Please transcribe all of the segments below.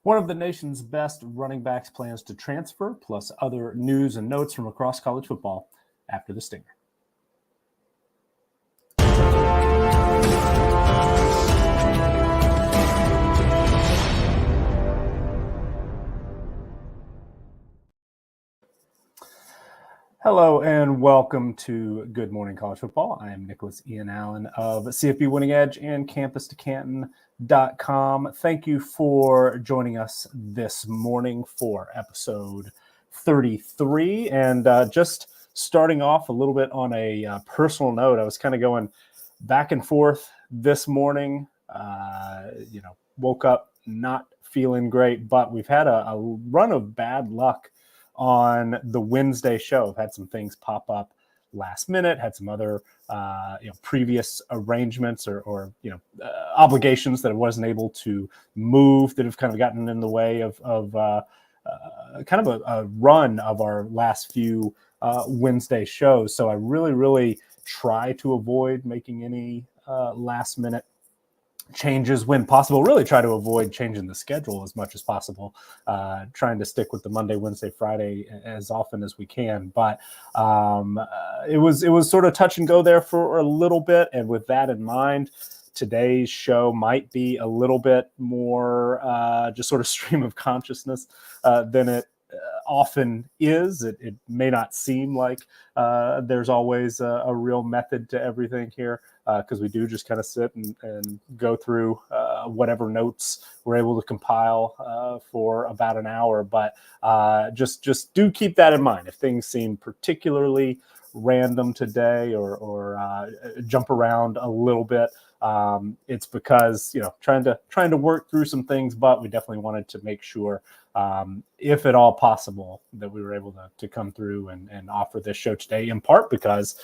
One of the nation's best running backs plans to transfer, plus other news and notes from across college football after the Stinger. Hello and welcome to Good Morning College Football. I am Nicholas Ian Allen of CFB Winning Edge and CampusToCanton.com. Thank you for joining us this morning for episode 33. And just starting off a little bit on a personal note, I was kind of going back and forth this morning. Woke up not feeling great, but we've had a run of bad luck on the Wednesday show. I've had some things pop up last minute, had some other previous arrangements or obligations that I wasn't able to move that have kind of gotten in the way of kind of a run of our last few Wednesday shows. So I really try to avoid making any last minute changes when possible, really try to avoid changing the schedule as much as possible, trying to stick with the Monday, Wednesday, Friday as often as we can. But it was sort of touch and go there for a little bit. And with that in mind, today's show might be a little bit more just sort of stream of consciousness than it often is. It may not seem like there's always a real method to everything here, because we do just kind of sit and go through whatever notes we're able to compile for about an hour. But just do keep that in mind. If things seem particularly random today or jump around a little bit, it's because trying to work through some things, but we definitely wanted to make sure, if at all possible, that we were able to come through and offer this show today, in part because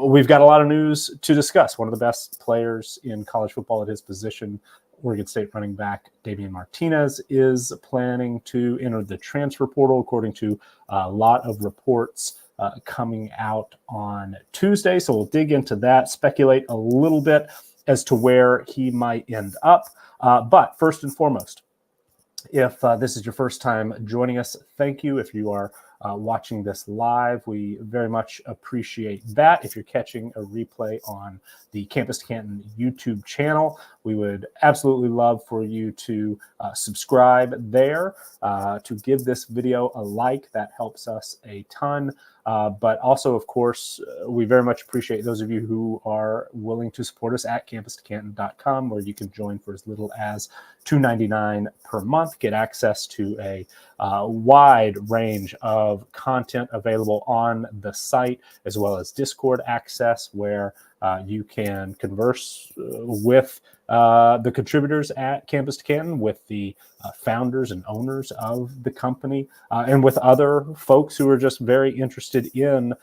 we've got a lot of news to discuss. One of the best players in college football at his position, Oregon State running back Damien Martinez, is planning to enter the transfer portal, according to a lot of reports coming out on Tuesday. So we'll dig into that, speculate a little bit as to where he might end up. But first and foremost, if this is your first time joining us, thank you. If you are watching this live, we very much appreciate that. If you're catching a replay on the Campus to Canton YouTube channel, we would absolutely love for you to subscribe there, to give this video a like. That helps us a ton. But also, of course, we very much appreciate those of you who are willing to support us at CampusToCanton.com, where you can join for as little as $2.99 per month, get access to a wide range of content available on the site, as well as Discord access, where you can converse with the contributors at Campus to Canton, with the founders and owners of the company, and with other folks who are just very interested in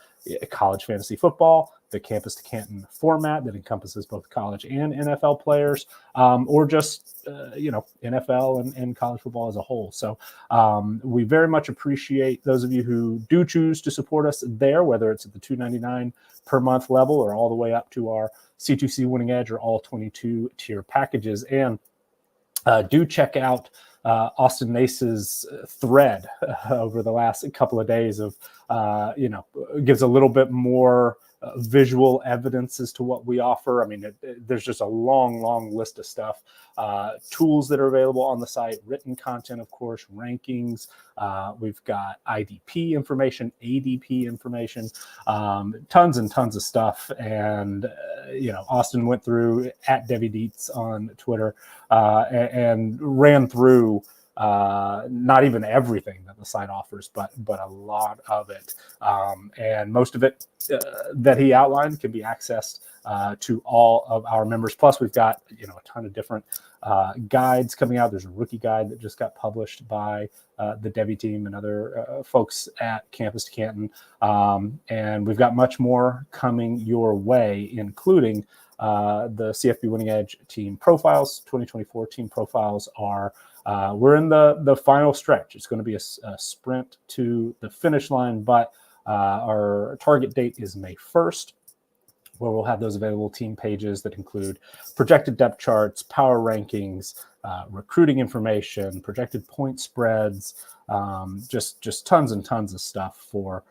college fantasy football, the Campus to Canton format that encompasses both college and NFL players, or just NFL and college football as a whole. So we very much appreciate those of you who do choose to support us there, whether it's at the $2.99 per month level or all the way up to our C2C Winning Edge or all 22 tier packages. And do check out Austin Nace's thread over the last couple of days of, gives a little bit more visual evidence as to what we offer. I mean, there's just a long list of stuff, tools that are available on the site, written content, of course, rankings. We've got IDP information, ADP information, tons and tons of stuff. And, Austin went through at Debbie Dietz on Twitter and ran through not even everything that the site offers, but a lot of it. And most of it that he outlined can be accessed to all of our members. Plus, we've got a ton of different guides coming out. There's a rookie guide that just got published by the Debbie team and other folks at Campus to Canton. And we've got much more coming your way, including the CFB Winning Edge team profiles. 2024 team profiles are we're in the final stretch. It's going to be a sprint to the finish line, but our target date is May 1st. where we'll have those available team pages that include projected depth charts, power rankings, recruiting information, projected point spreads, just tons and tons of stuff for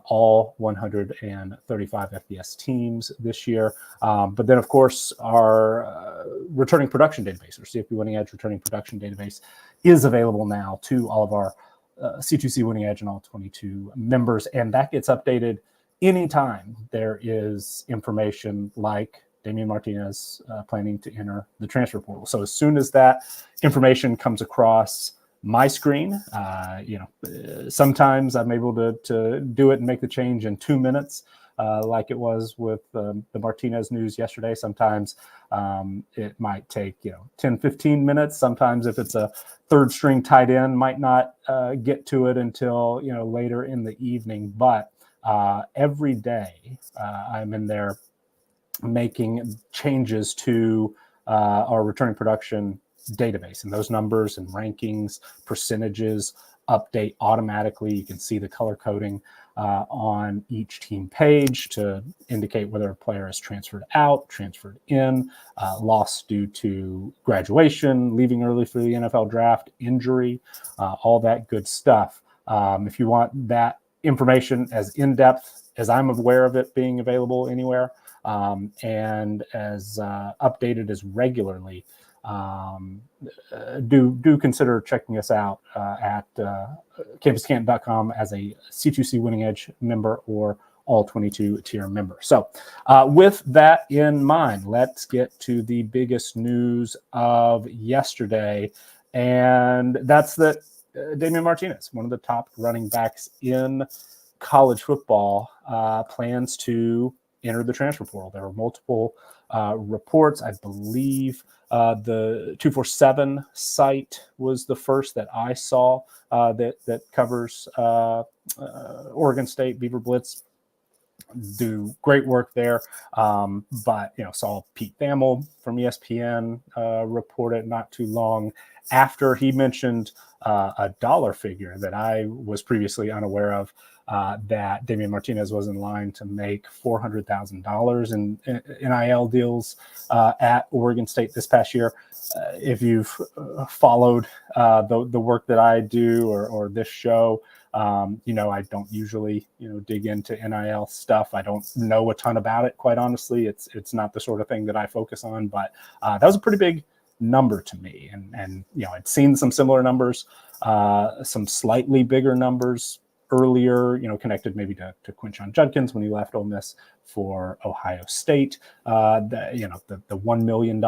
all 135 FBS teams this year. But then, of course, our returning production database, or CFP Winning Edge returning production database, is available now to all of our C2C Winning Edge and all 22 members, and that gets updated anytime there is information like Damien Martinez planning to enter the transfer portal. So as soon as that information comes across my screen, sometimes I'm able to do it and make the change in 2 minutes, like it was with the Martinez news yesterday. Sometimes it might take 10, 15 minutes. Sometimes if it's a third string tight end, might not get to it until later in the evening. But every day I'm in there making changes to our returning production database, and those numbers and rankings, percentages update automatically. You can see the color coding on each team page to indicate whether a player is transferred out, transferred in, lost due to graduation, leaving early for the NFL draft, injury, all that good stuff. If you want that information as in-depth as I'm aware of it being available anywhere, and as updated as regularly, do consider checking us out at campuscamp.com as a C2C Winning Edge member or all 22 tier member. So with that in mind, let's get to the biggest news of yesterday, and that's that Damien Martinez, one of the top running backs in college football, plans to enter the transfer portal. There were multiple reports. I believe the 247 site was the first that I saw that covers Oregon State. Beaver Blitz do great work there. But saw Pete Thamel from ESPN report it not too long after he mentioned a dollar figure that I was previously unaware of, that Damien Martinez was in line to make $400,000 in NIL deals at Oregon State this past year. If you've followed the work that I do or this show, I don't usually dig into NIL stuff. I don't know a ton about it, quite honestly. It's not the sort of thing that I focus on, but that was a pretty big number to me, and I'd seen some similar numbers, some slightly bigger numbers earlier, connected maybe to Quinshon Judkins when he left Ole Miss for Ohio State. The $1 million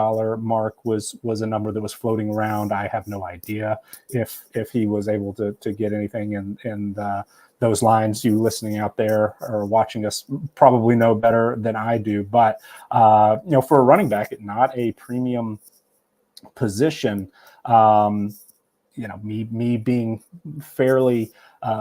mark was a number that was floating around. I have no idea if he was able to get anything in those lines. You listening out there or watching us probably know better than I do. But for a running back, not a premium position, me being fairly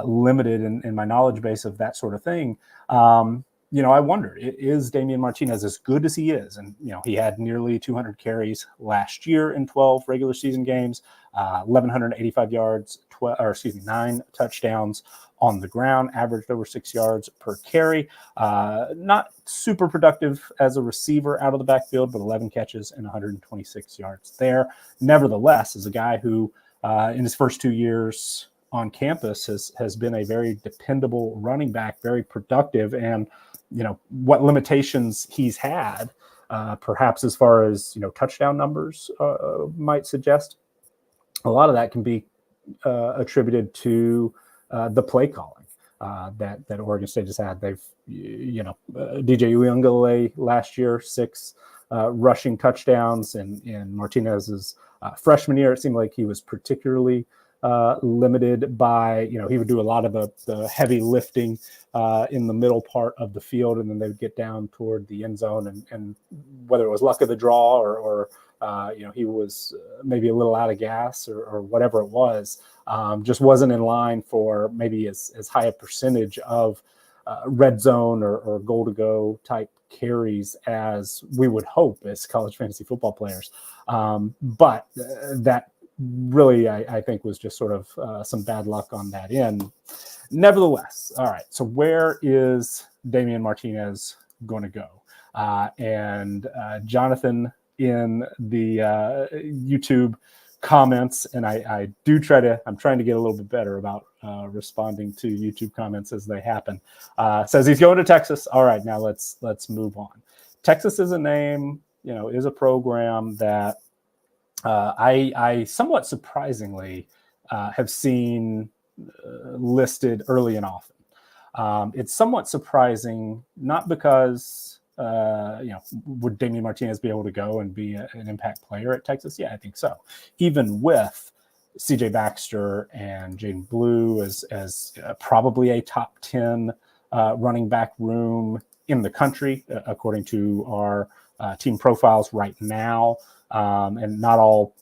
limited in my knowledge base of that sort of thing, I wondered, is Damien Martinez as good as he is? And, he had nearly 200 carries last year in 12 regular season games, 1,185 yards, 9 touchdowns on the ground, averaged over 6 yards per carry. Not super productive as a receiver out of the backfield, but 11 catches and 126 yards there. Nevertheless, as a guy who in his first 2 years on campus has been a very dependable running back, very productive, and what limitations he's had, perhaps as far as touchdown numbers might suggest, a lot of that can be attributed to the play calling that Oregon State has had. They've DJ Uyunglele last year, 6 rushing touchdowns, and in Martinez's freshman year, it seemed like he was particularly limited by, he would do a lot of the heavy lifting in the middle part of the field, and then they would get down toward the end zone, and whether it was luck of the draw or he was maybe a little out of gas or whatever it was, just wasn't in line for maybe as high a percentage of red zone or goal to go type carries as we would hope as college fantasy football players. But that really, I think, was just sort of some bad luck on that end. Nevertheless, all right, so where is Damien Martinez going to go? And Jonathan in the YouTube comments, and I'm trying to get a little bit better about responding to YouTube comments as they happen. Says he's going to Texas. All right, now let's move on. Texas is a name, is a program that I somewhat surprisingly have seen listed early and often. It's somewhat surprising, not because, would Damien Martinez be able to go and be an impact player at Texas? Yeah, I think so. Even with CJ Baxter and Jaden Blue as probably a top 10 running back room in the country, according to our team profiles right now. And not all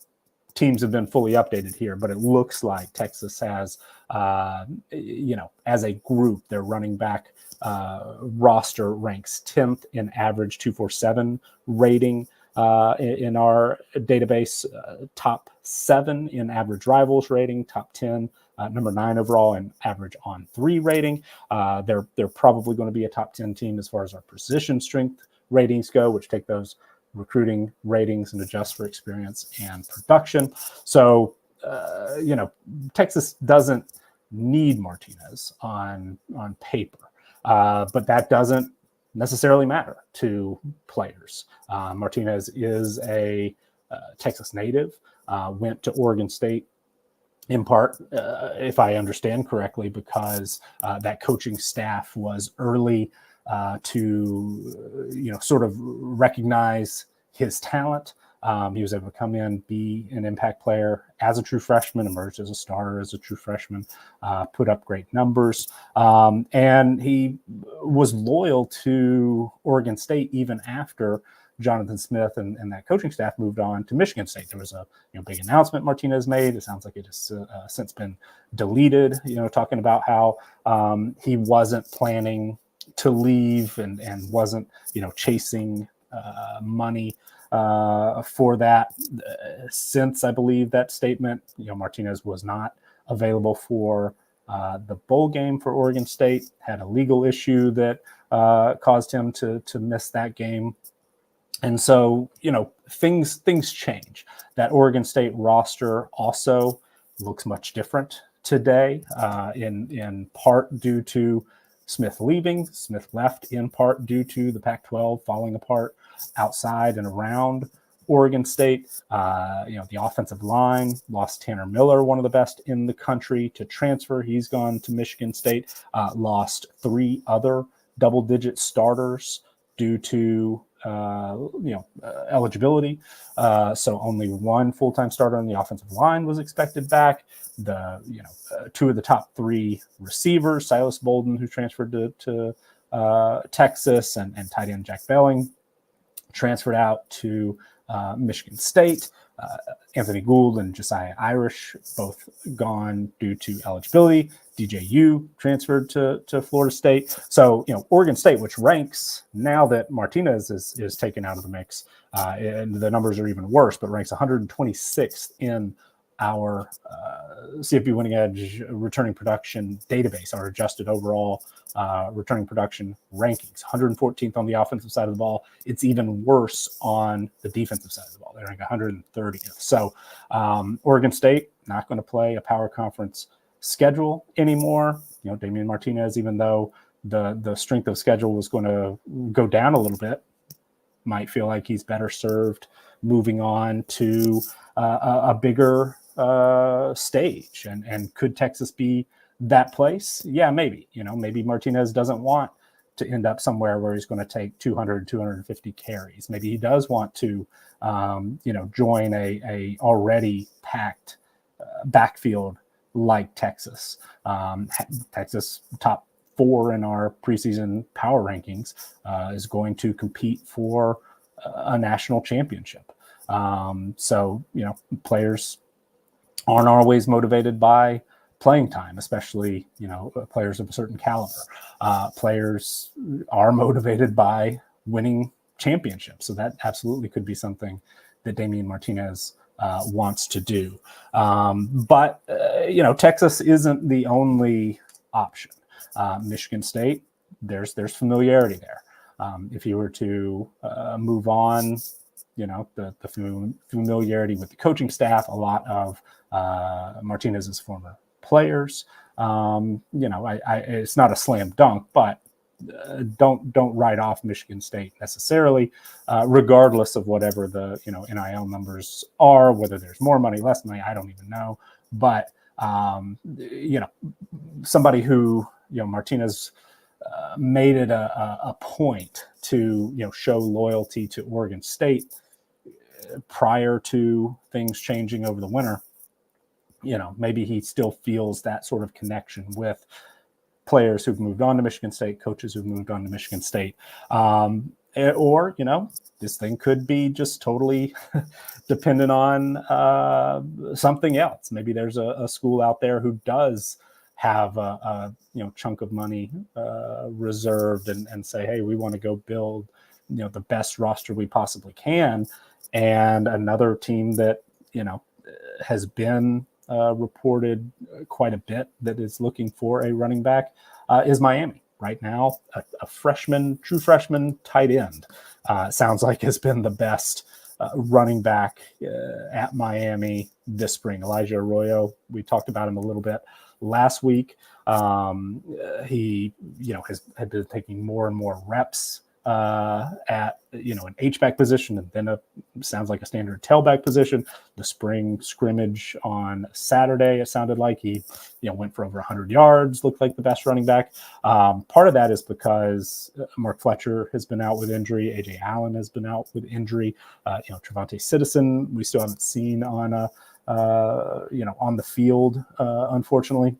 teams have been fully updated here, but it looks like Texas has, as a group, their running back roster ranks 10th in average 247 rating in our database, top 7 in average rivals rating, top 10, number 9 overall in average on 3 rating. They're probably going to be a top 10 team as far as our position strength ratings go, which take those recruiting ratings and adjust for experience and production. So, Texas doesn't need Martinez on paper, but that doesn't necessarily matter to players. Martinez is a Texas native, went to Oregon State in part, if I understand correctly, because that coaching staff was early to sort of recognize his talent. He was able to come in, be an impact player as a true freshman, emerged as a starter as a true freshman, put up great numbers. And he was loyal to Oregon State even after Jonathan Smith and that coaching staff moved on to Michigan State. There was a big announcement Martinez made. It sounds like it has since been deleted, talking about how he wasn't planning to leave and wasn't, chasing money for that. Since I believe that statement, Martinez was not available for the bowl game for Oregon State, had a legal issue that caused him to miss that game. And so, things change. That Oregon State roster also looks much different today, in part due to Smith leaving. Smith left in part due to the Pac-12 falling apart outside and around Oregon State. The offensive line lost Tanner Miller, one of the best in the country, to transfer. He's gone to Michigan State. Lost 3 other double-digit starters due to eligibility. So only 1 full-time starter on the offensive line was expected back. 2 of the top 3 receivers, Silas Bolden, who transferred to Texas, and tight end Jack Belling, transferred out to Michigan State. Anthony Gould and Josiah Irish both gone due to eligibility. DJU transferred to Florida State. So, Oregon State, which ranks, now that Martinez is taken out of the mix, and the numbers are even worse, but ranks 126th in our CFP Winning Edge returning production database, our adjusted overall returning production rankings. 114th on the offensive side of the ball. It's even worse on the defensive side of the ball. They're rank 130th. So Oregon State not going to play a power conference schedule anymore. Damien Martinez, even though the strength of schedule was going to go down a little bit, might feel like he's better served moving on to a bigger stage. And could Texas be that place? Yeah, maybe. Maybe Martinez doesn't want to end up somewhere where he's going to take 200, 250 carries. Maybe he does want to, join a already packed backfield like Texas. Texas, top 4 in our preseason power rankings, is going to compete for a national championship. So, players aren't always motivated by playing time, especially, players of a certain caliber. Players are motivated by winning championships. So that absolutely could be something that Damien Martinez wants to do. But Texas isn't the only option. Michigan State, there's familiarity there. If he were to move on, the familiarity with the coaching staff, a lot of Martinez's former players, it's not a slam dunk, but don't write off Michigan State necessarily, regardless of whatever the NIL numbers are, whether there's more money, less money, I don't even know. But somebody who Martinez made it a point to show loyalty to Oregon State prior to things changing over the winter. Maybe he still feels that sort of connection with players who've moved on to Michigan State, coaches who've moved on to Michigan State. Or, this thing could be just totally dependent on something else. Maybe there's a school out there who does have a chunk of money reserved and say, hey, we want to go build, the best roster we possibly can. And another team that, has been reported quite a bit that is looking for a running back is Miami. Right now, a true freshman tight end sounds like has been the best running back at Miami this spring. Elijah Arroyo, we talked about him a little bit last week. He, had been taking more and more reps at an H-back position, and then sounds like a standard tailback position. The spring scrimmage on Saturday, it sounded like he went for over 100 yards, looked like the best running back. Part of that is because Mark Fletcher has been out with injury, AJ Allen has been out with injury. Trevante Citizen we still haven't seen on on the field, unfortunately.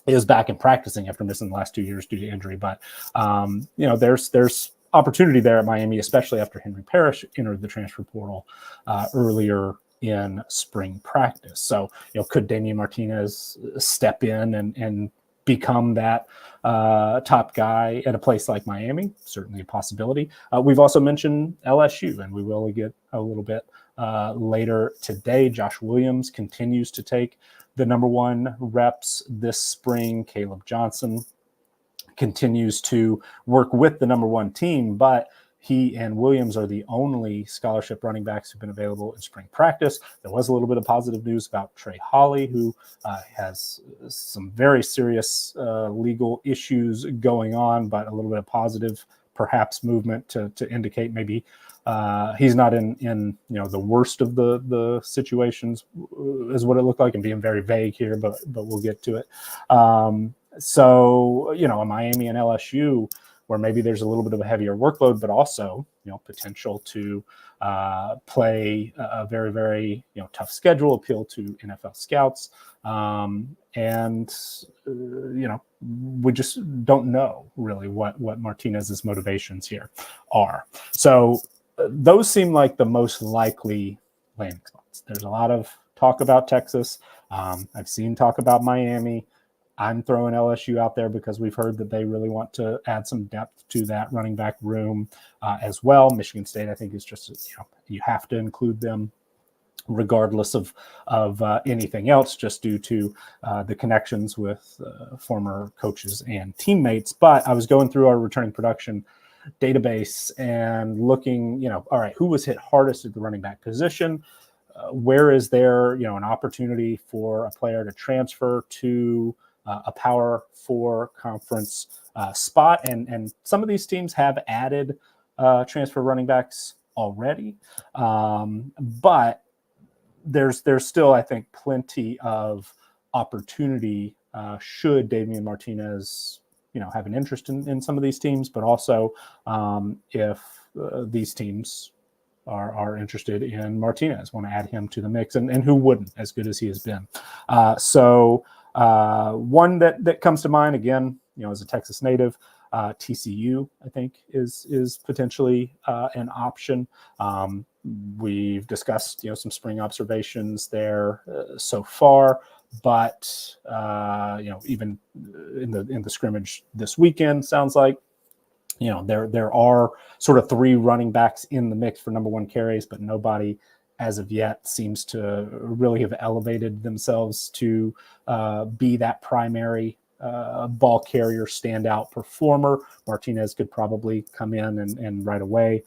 He was back in practicing after missing the last 2 years due to injury. But, there's opportunity there at Miami, especially after Henry Parrish entered the transfer portal earlier in spring practice. So, could Damien Martinez step in and become that top guy at a place like Miami? Certainly a possibility. We've also mentioned LSU, and we will get a little bit later today. Josh Williams continues to take the number one reps this spring. Caleb Johnson continues to work with the number one team, but he and Williams are the only scholarship running backs who've been available in spring practice. There was a little bit of positive news about Trey Holly, who has some very serious legal issues going on, but a little bit of positive, perhaps, movement to indicate maybe he's not in the worst of the situations, is what it looked like. I'm being very vague here, but we'll get to it. So, a Miami and LSU, where maybe there's a little bit of a heavier workload, but also, potential to play a very, very, tough schedule, appeal to NFL scouts. We just don't know really what Martinez's motivations here are. So those seem like the most likely landing spots. There's a lot of talk about Texas. I've seen talk about Miami. I'm throwing LSU out there because we've heard that they really want to add some depth to that running back room as well. Michigan State, I think, is just, you have to include them regardless of anything else, just due to the connections with former coaches and teammates. But I was going through our returning production database and looking, all right, who was hit hardest at the running back position? Where is there, an opportunity for a player to transfer to a Power 4 conference spot? And some of these teams have added transfer running backs already, but there's still, I think, plenty of opportunity should Damien Martinez, have an interest in some of these teams, but also if these teams are interested in Martinez, want to add him to the mix, and who wouldn't, as good as he has been. So one that comes to mind, again, as a Texas native, TCU, I think, is potentially an option. We've discussed, some spring observations there so far, but even in the scrimmage this weekend, sounds like, there are sort of three running backs in the mix for number one carries, but nobody as of yet seems to really have elevated themselves to be that primary ball carrier, standout performer. Martinez could probably come in and right away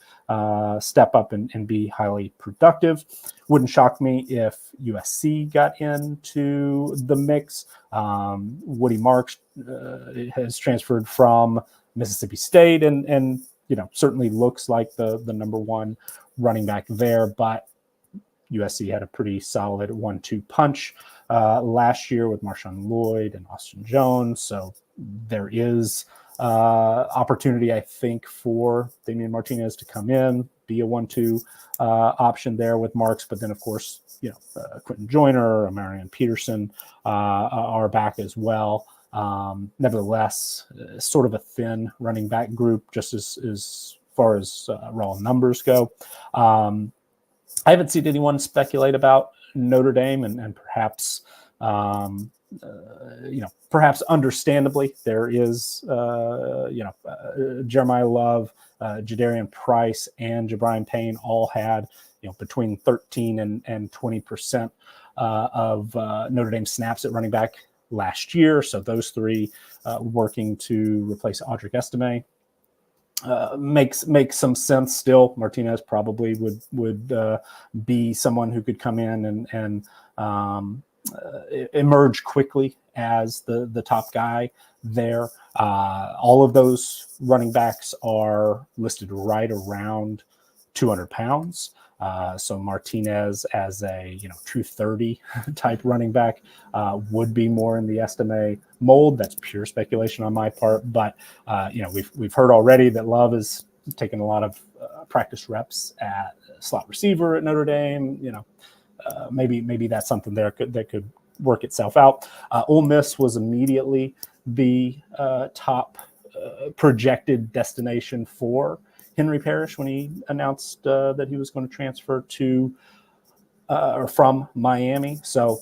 step up and be highly productive. Wouldn't shock me if USC got into the mix. Woody Marks has transferred from Mississippi State and certainly looks like the number one running back there, but USC had a pretty solid 1-2 punch last year with Marshawn Lloyd and Austin Jones. So there is opportunity, I think, for Damien Martinez to come in, be a 1-2 option there with Marks. But then, of course, Quentin Joyner, Marion Peterson are back as well. Nevertheless, sort of a thin running back group, just as far as raw numbers go. I haven't seen anyone speculate about Notre Dame, and perhaps, perhaps understandably, there is, Jeremiah Love, Jadarian Price, and Jabrian Payne all had, between 13 and 20% of Notre Dame snaps at running back last year. So those three working to replace Audric Estime. Makes some sense still. Martinez probably would be someone who could come in and emerge quickly as the top guy there. All of those running backs are listed right around 200 pounds. So Martinez as a 230 type running back would be more in the Estime mold. That's pure speculation on my part, but we've heard already that Love is taking a lot of practice reps at slot receiver at Notre Dame. Maybe that's something there that could work itself out. Ole Miss was immediately the top projected destination for Henry Parrish when he announced that he was going to transfer to or from Miami. So,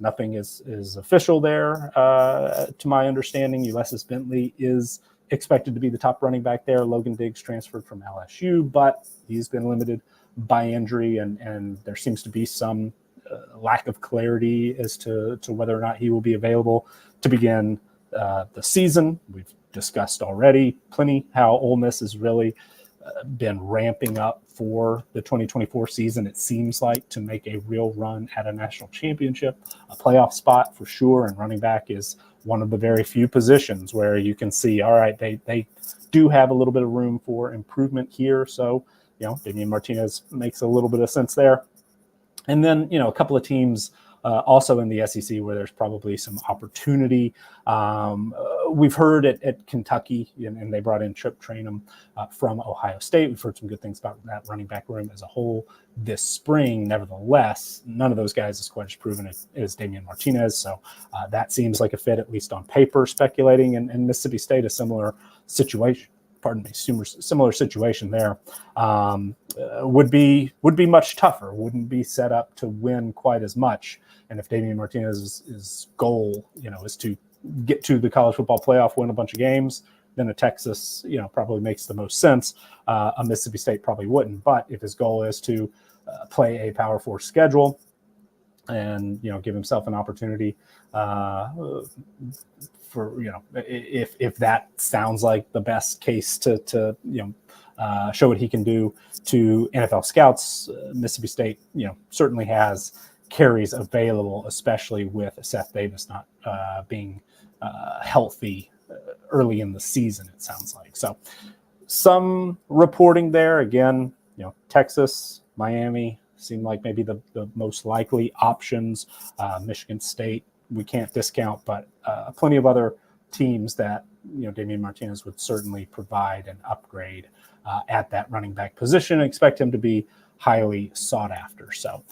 nothing is official there. To my understanding, Ulysses Bentley is expected to be the top running back there. Logan Diggs transferred from LSU, but he's been limited by injury, and there seems to be some lack of clarity as to whether or not he will be available to begin the season. We've discussed already plenty how Ole Miss has really been ramping up for the 2024 season, it seems like, to make a real run at a national championship, a playoff spot for sure. And running back is one of the very few positions where you can see, all right, they do have a little bit of room for improvement here. So, Damien Martinez makes a little bit of sense there. And then, a couple of teams also in the SEC where there's probably some opportunity. We've heard at Kentucky, and they brought in Trip Trainum from Ohio State. We've heard some good things about that running back room as a whole this spring. Nevertheless, none of those guys is quite as proven as Damien Martinez. So that seems like a fit, at least on paper, speculating. And Mississippi State, a similar situation. Similar situation there. Would be much tougher. Wouldn't be set up to win quite as much. And if Damien Martinez's goal, is to get to the college football playoff, win a bunch of games, then a Texas, probably makes the most sense. A Mississippi State probably wouldn't. But if his goal is to play a Power 4 schedule and give himself an opportunity for if that sounds like the best case to show what he can do to NFL scouts, Mississippi State certainly has carries available, especially with Seth Davis not being healthy early in the season, it sounds like. So some reporting there. Again, Texas, Miami seem like maybe the most likely options. Michigan State, we can't discount, but plenty of other teams that Damien Martinez would certainly provide an upgrade at that running back position. Expect him to be highly sought after. So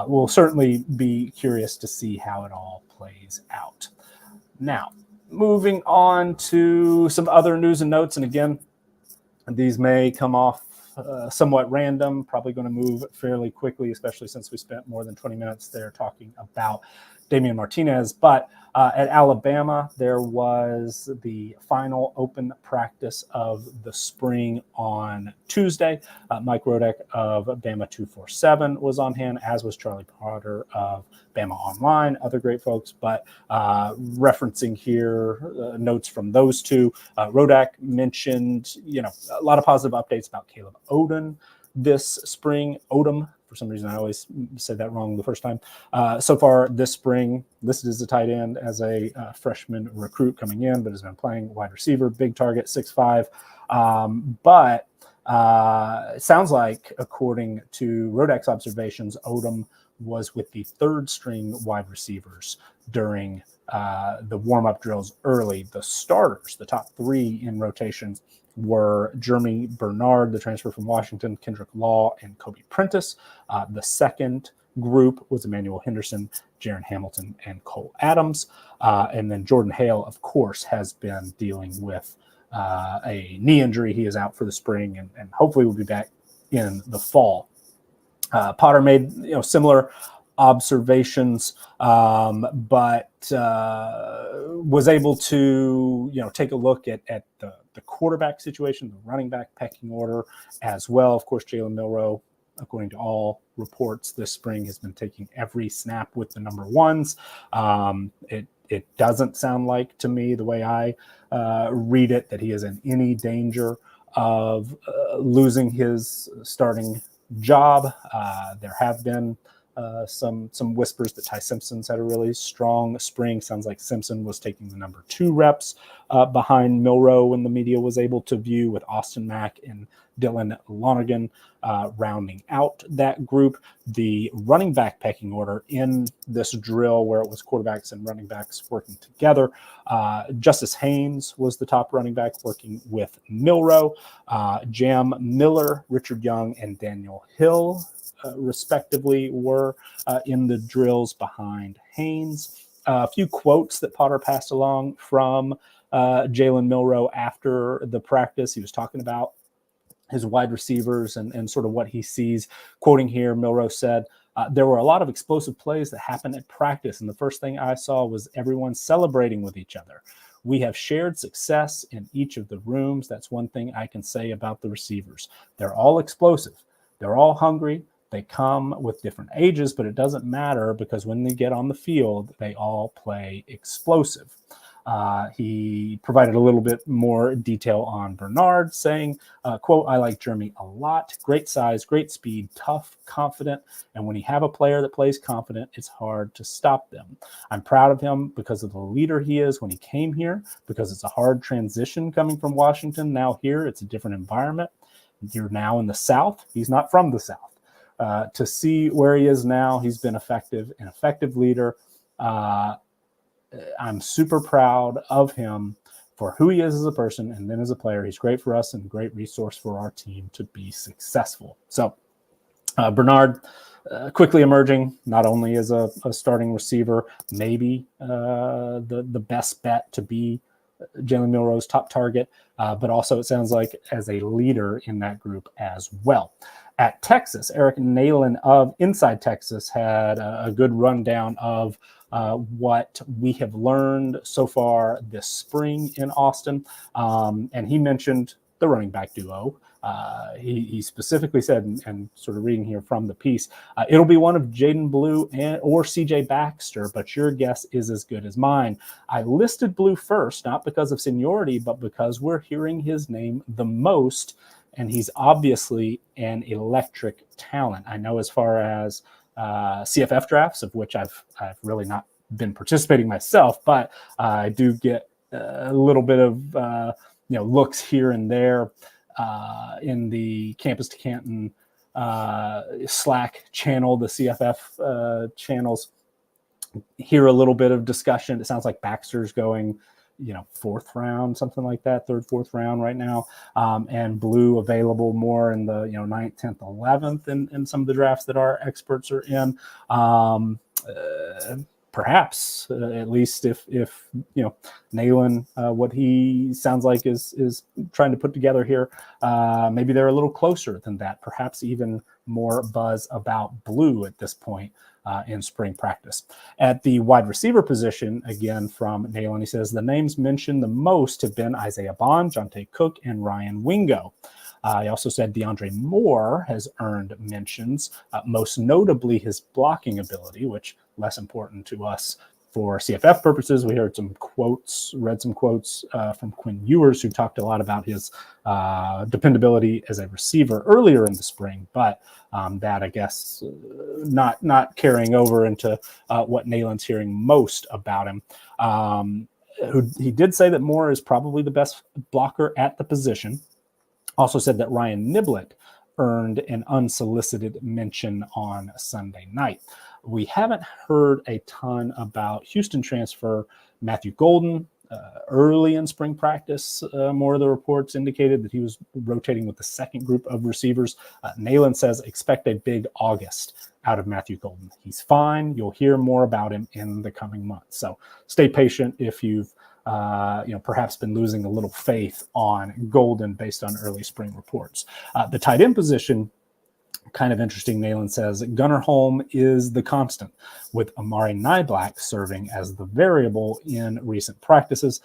we'll certainly be curious to see how it all plays out. Now, moving on to some other news and notes, and again, these may come off somewhat random, probably going to move fairly quickly, especially since we spent more than 20 minutes there talking about Damien Martinez. But at Alabama, there was the final open practice of the spring on Tuesday. Mike Rodek of Bama 247 was on hand, as was Charlie Potter of Bama Online, other great folks. But referencing here notes from those two, Rodek mentioned, a lot of positive updates about Caleb Odom this spring. Odom, for some reason, I always said that wrong the first time. So far this spring, listed as a tight end, as a freshman recruit coming in, but has been playing wide receiver, big target, 6'5". But it sounds like, according to Rodek's observations, Odom was with the third string wide receivers during the warm-up drills early. The starters, the top three in rotations, were Jeremy Bernard, the transfer from Washington, Kendrick Law, and Kobe Prentice. The second group was Emmanuel Henderson, Jaron Hamilton, and Cole Adams. And then Jordan Hale, of course, has been dealing with a knee injury. He is out for the spring and hopefully will be back in the fall. Potter made similar observations, but was able to take a look at the quarterback situation, the running back pecking order as well. Of course, Jalen Milroe, according to all reports this spring, has been taking every snap with the number ones. It doesn't sound like, to me, the way I read it, that he is in any danger of losing his starting job. There have been some whispers that Ty Simpson's had a really strong spring. Sounds like Simpson was taking the number 2 reps behind Milroe when the media was able to view, with Austin Mack and Dylan Lonergan rounding out that group. The running back pecking order in this drill, where it was quarterbacks and running backs working together, Justice Haynes was the top running back working with Milroe. Jam Miller, Richard Young, and Daniel Hill respectively were in the drills behind Haynes. A few quotes that Potter passed along from Jalen Milroe after the practice. He was talking about his wide receivers and sort of what he sees. Quoting here, Milroe said, there were a lot of explosive plays that happened at practice, and the first thing I saw was everyone celebrating with each other. We have shared success in each of the rooms. That's one thing I can say about the receivers. They're all explosive. They're all hungry. They come with different ages, but it doesn't matter, because when they get on the field, they all play explosive. He provided a little bit more detail on Bernard, saying, quote, I like Jeremy a lot. Great size, great speed, tough, confident. And when you have a player that plays confident, it's hard to stop them. I'm proud of him because of the leader he is when he came here, because it's a hard transition coming from Washington. Now here, it's a different environment. You're now in the South. He's not from the South. To see where he is now, he's been an effective leader. I'm super proud of him for who he is as a person and then as a player. He's great for us and a great resource for our team to be successful. So Bernard quickly emerging, not only as a starting receiver, maybe the best bet to be Jalen Milroe's top target, but also it sounds like as a leader in that group as well. At Texas, Eric Nalen of Inside Texas had a good rundown of what we have learned so far this spring in Austin. And he mentioned the running back duo. He specifically said, and sort of reading here from the piece, it'll be one of Jaden Blue or CJ Baxter, but your guess is as good as mine. I listed Blue first, not because of seniority, but because we're hearing his name the most, and he's obviously an electric talent. I know as far as CFF drafts, of which I've really not been participating myself, but I do get a little bit of looks here and there in the Campus to Canton Slack channel, the CFF channels. Hear a little bit of discussion. It sounds like Baxter's going, 4th round, something like that, 3rd, 4th round right now. And Blue available more in the 9th, 10th, 11th in some of the drafts that our experts are in. Perhaps, at least if Nalen, what he sounds like is trying to put together here, maybe they're a little closer than that. Perhaps even more buzz about Blue at this point. in spring practice. At the wide receiver position, again from Nalen, he says the names mentioned the most have been Isaiah Bond, Jonte Cook, and Ryan Wingo. He also said DeAndre Moore has earned mentions, most notably his blocking ability, which less important to us for CFF purposes. We read some quotes from Quinn Ewers, who talked a lot about his dependability as a receiver earlier in the spring, but that, I guess, not carrying over into what Nalen's hearing most about him. He did say that Moore is probably the best blocker at the position. Also said that Ryan Niblett earned an unsolicited mention on Sunday night. We haven't heard a ton about Houston transfer Matthew Golden. Early in spring practice, more of the reports indicated that he was rotating with the second group of receivers. Nalen says expect a big August out of Matthew Golden. He's fine. You'll hear more about him in the coming months. So stay patient if you've perhaps been losing a little faith on Golden based on early spring reports. The tight end position, kind of interesting. Nalen says Gunnar Holm is the constant, with Amari Niblack serving as the variable in recent practices.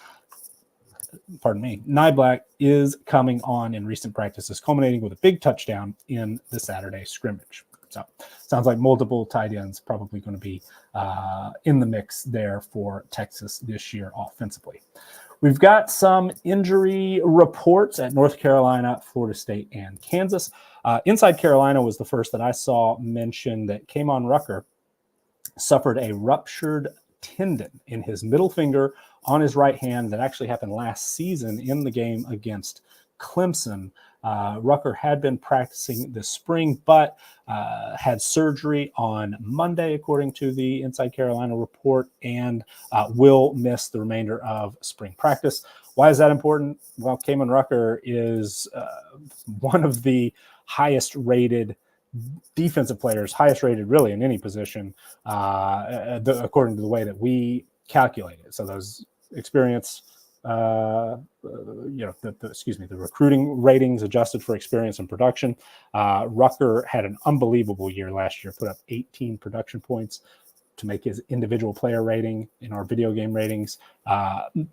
Pardon me. Niblack is coming on in recent practices, culminating with a big touchdown in the Saturday scrimmage. So sounds like multiple tight ends probably going to be in the mix there for Texas this year offensively. We've got some injury reports at North Carolina, Florida State, and Kansas. Inside Carolina was the first that I saw mention that K'Mon Rucker suffered a ruptured tendon in his middle finger on his right hand that actually happened last season in the game against Clemson. Rucker had been practicing this spring, but had surgery on Monday, according to the Inside Carolina report, and will miss the remainder of spring practice. Why is that important? Well, K'Mon Rucker is one of the highest rated defensive players, highest rated really in any position, according to the way that we calculate it. So those experience, the recruiting ratings adjusted for experience and production. Rucker had an unbelievable year last year, put up 18 production points to make his individual player rating in our video game ratings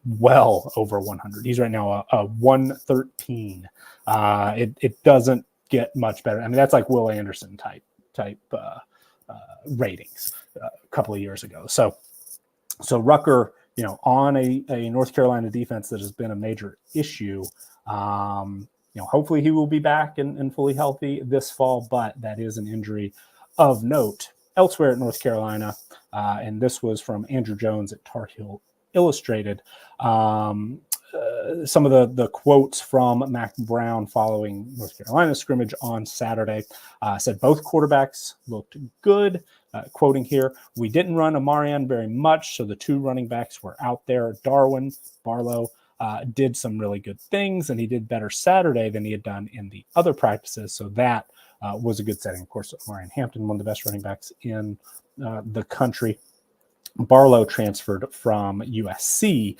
well over 100. He's right now a 113. It doesn't get much better. I mean, that's like Will Anderson type ratings a couple of years ago. So Rucker, on a North Carolina defense that has been a major issue. Hopefully he will be back and fully healthy this fall, but that is an injury of note. Elsewhere at North Carolina, and this was from Andrew Jones at Tar Heel Illustrated. Some of the quotes from Mac Brown following North Carolina scrimmage on Saturday said both quarterbacks looked good. Quoting here, we didn't run Amarian very much, so the two running backs were out there. Darwin Barlow did some really good things, and he did better Saturday than he had done in the other practices, so that was a good setting. Of course, Amarian Hampton, one of the best running backs in the country. Barlow transferred from USC,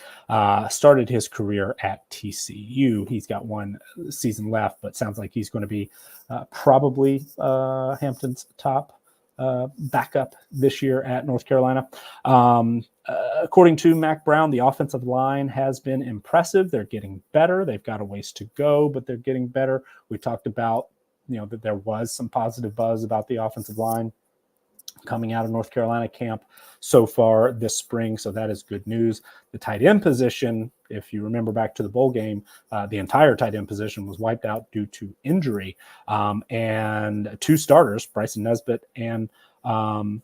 started his career at TCU. He's got one season left, but sounds like he's going to be probably Hampton's top backup this year at North Carolina. According to Mac Brown, the offensive line has been impressive. They're getting better. They've got a ways to go, but they're getting better. We talked about, that there was some positive buzz about the offensive line coming out of North Carolina camp so far this spring. So that is good news. The tight end position, if you remember back to the bowl game, the entire tight end position was wiped out due to injury. And two starters, Bryson Nesbitt and John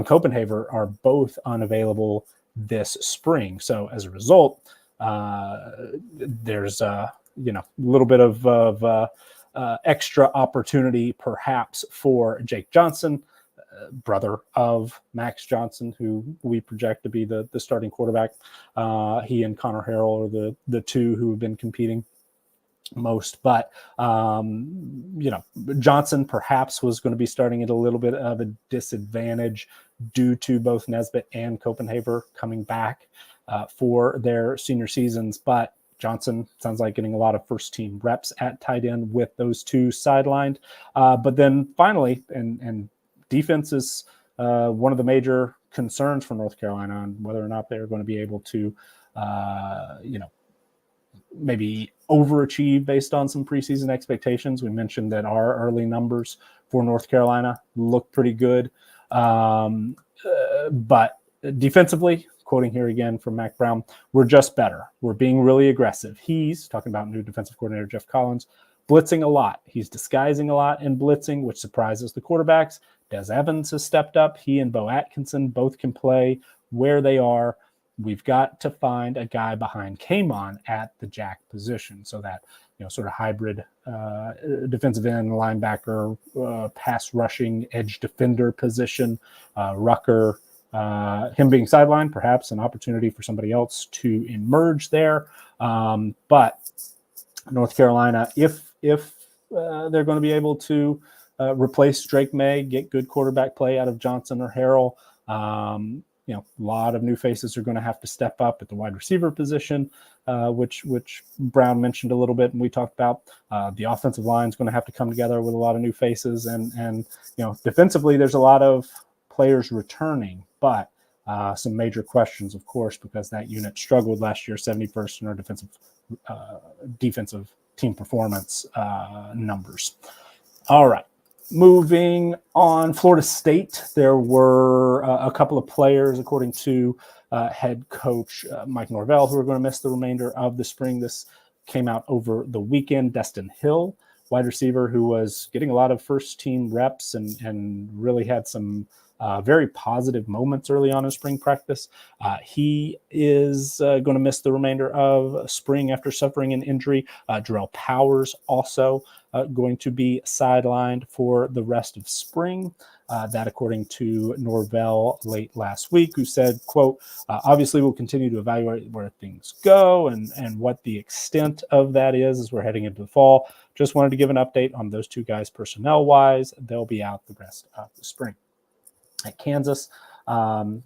Copenhaver, are both unavailable this spring. So as a result, there's a little bit of extra opportunity perhaps for Jake Johnson, brother of Max Johnson, who we project to be the starting quarterback. He and Connor Harrell are the two who have been competing most, but Johnson perhaps was going to be starting at a little bit of a disadvantage due to both Nesbitt and Copenhaver coming back for their senior seasons, but Johnson sounds like getting a lot of first team reps at tight end with those two sidelined. But then finally, and defense is one of the major concerns for North Carolina on whether or not they're going to be able to, maybe overachieve based on some preseason expectations. We mentioned that our early numbers for North Carolina look pretty good. But defensively, quoting here again from Mac Brown, we're just better. We're being really aggressive. He's talking about new defensive coordinator Jeff Collins, blitzing a lot. He's disguising a lot in blitzing, which surprises the quarterbacks. Des Evans has stepped up. He and Bo Atkinson both can play where they are. We've got to find a guy behind Kamon at the jack position, so that sort of hybrid defensive end, linebacker, pass rushing, edge defender position. Rucker, him being sidelined, perhaps an opportunity for somebody else to emerge there. But North Carolina, if they're going to be able to replace Drake May, get good quarterback play out of Johnson or Harrell, a lot of new faces are going to have to step up at the wide receiver position, which Brown mentioned a little bit, and we talked about. The offensive line is going to have to come together with a lot of new faces, and defensively, there's a lot of players returning, but some major questions, of course, because that unit struggled last year, 71st in our defensive team performance numbers. All right. Moving on, Florida State, there were a couple of players, according to head coach Mike Norvell, who are going to miss the remainder of the spring. This came out over the weekend. Destin Hill, wide receiver, who was getting a lot of first-team reps and really had some very positive moments early on in spring practice. He is going to miss the remainder of spring after suffering an injury. Jarrell Powers also going to be sidelined for the rest of spring. That according to Norvell late last week, who said, quote, obviously we'll continue to evaluate where things go and what the extent of that is as we're heading into the fall. Just wanted to give an update on those two guys personnel-wise. They'll be out the rest of the spring. At Kansas, Bryson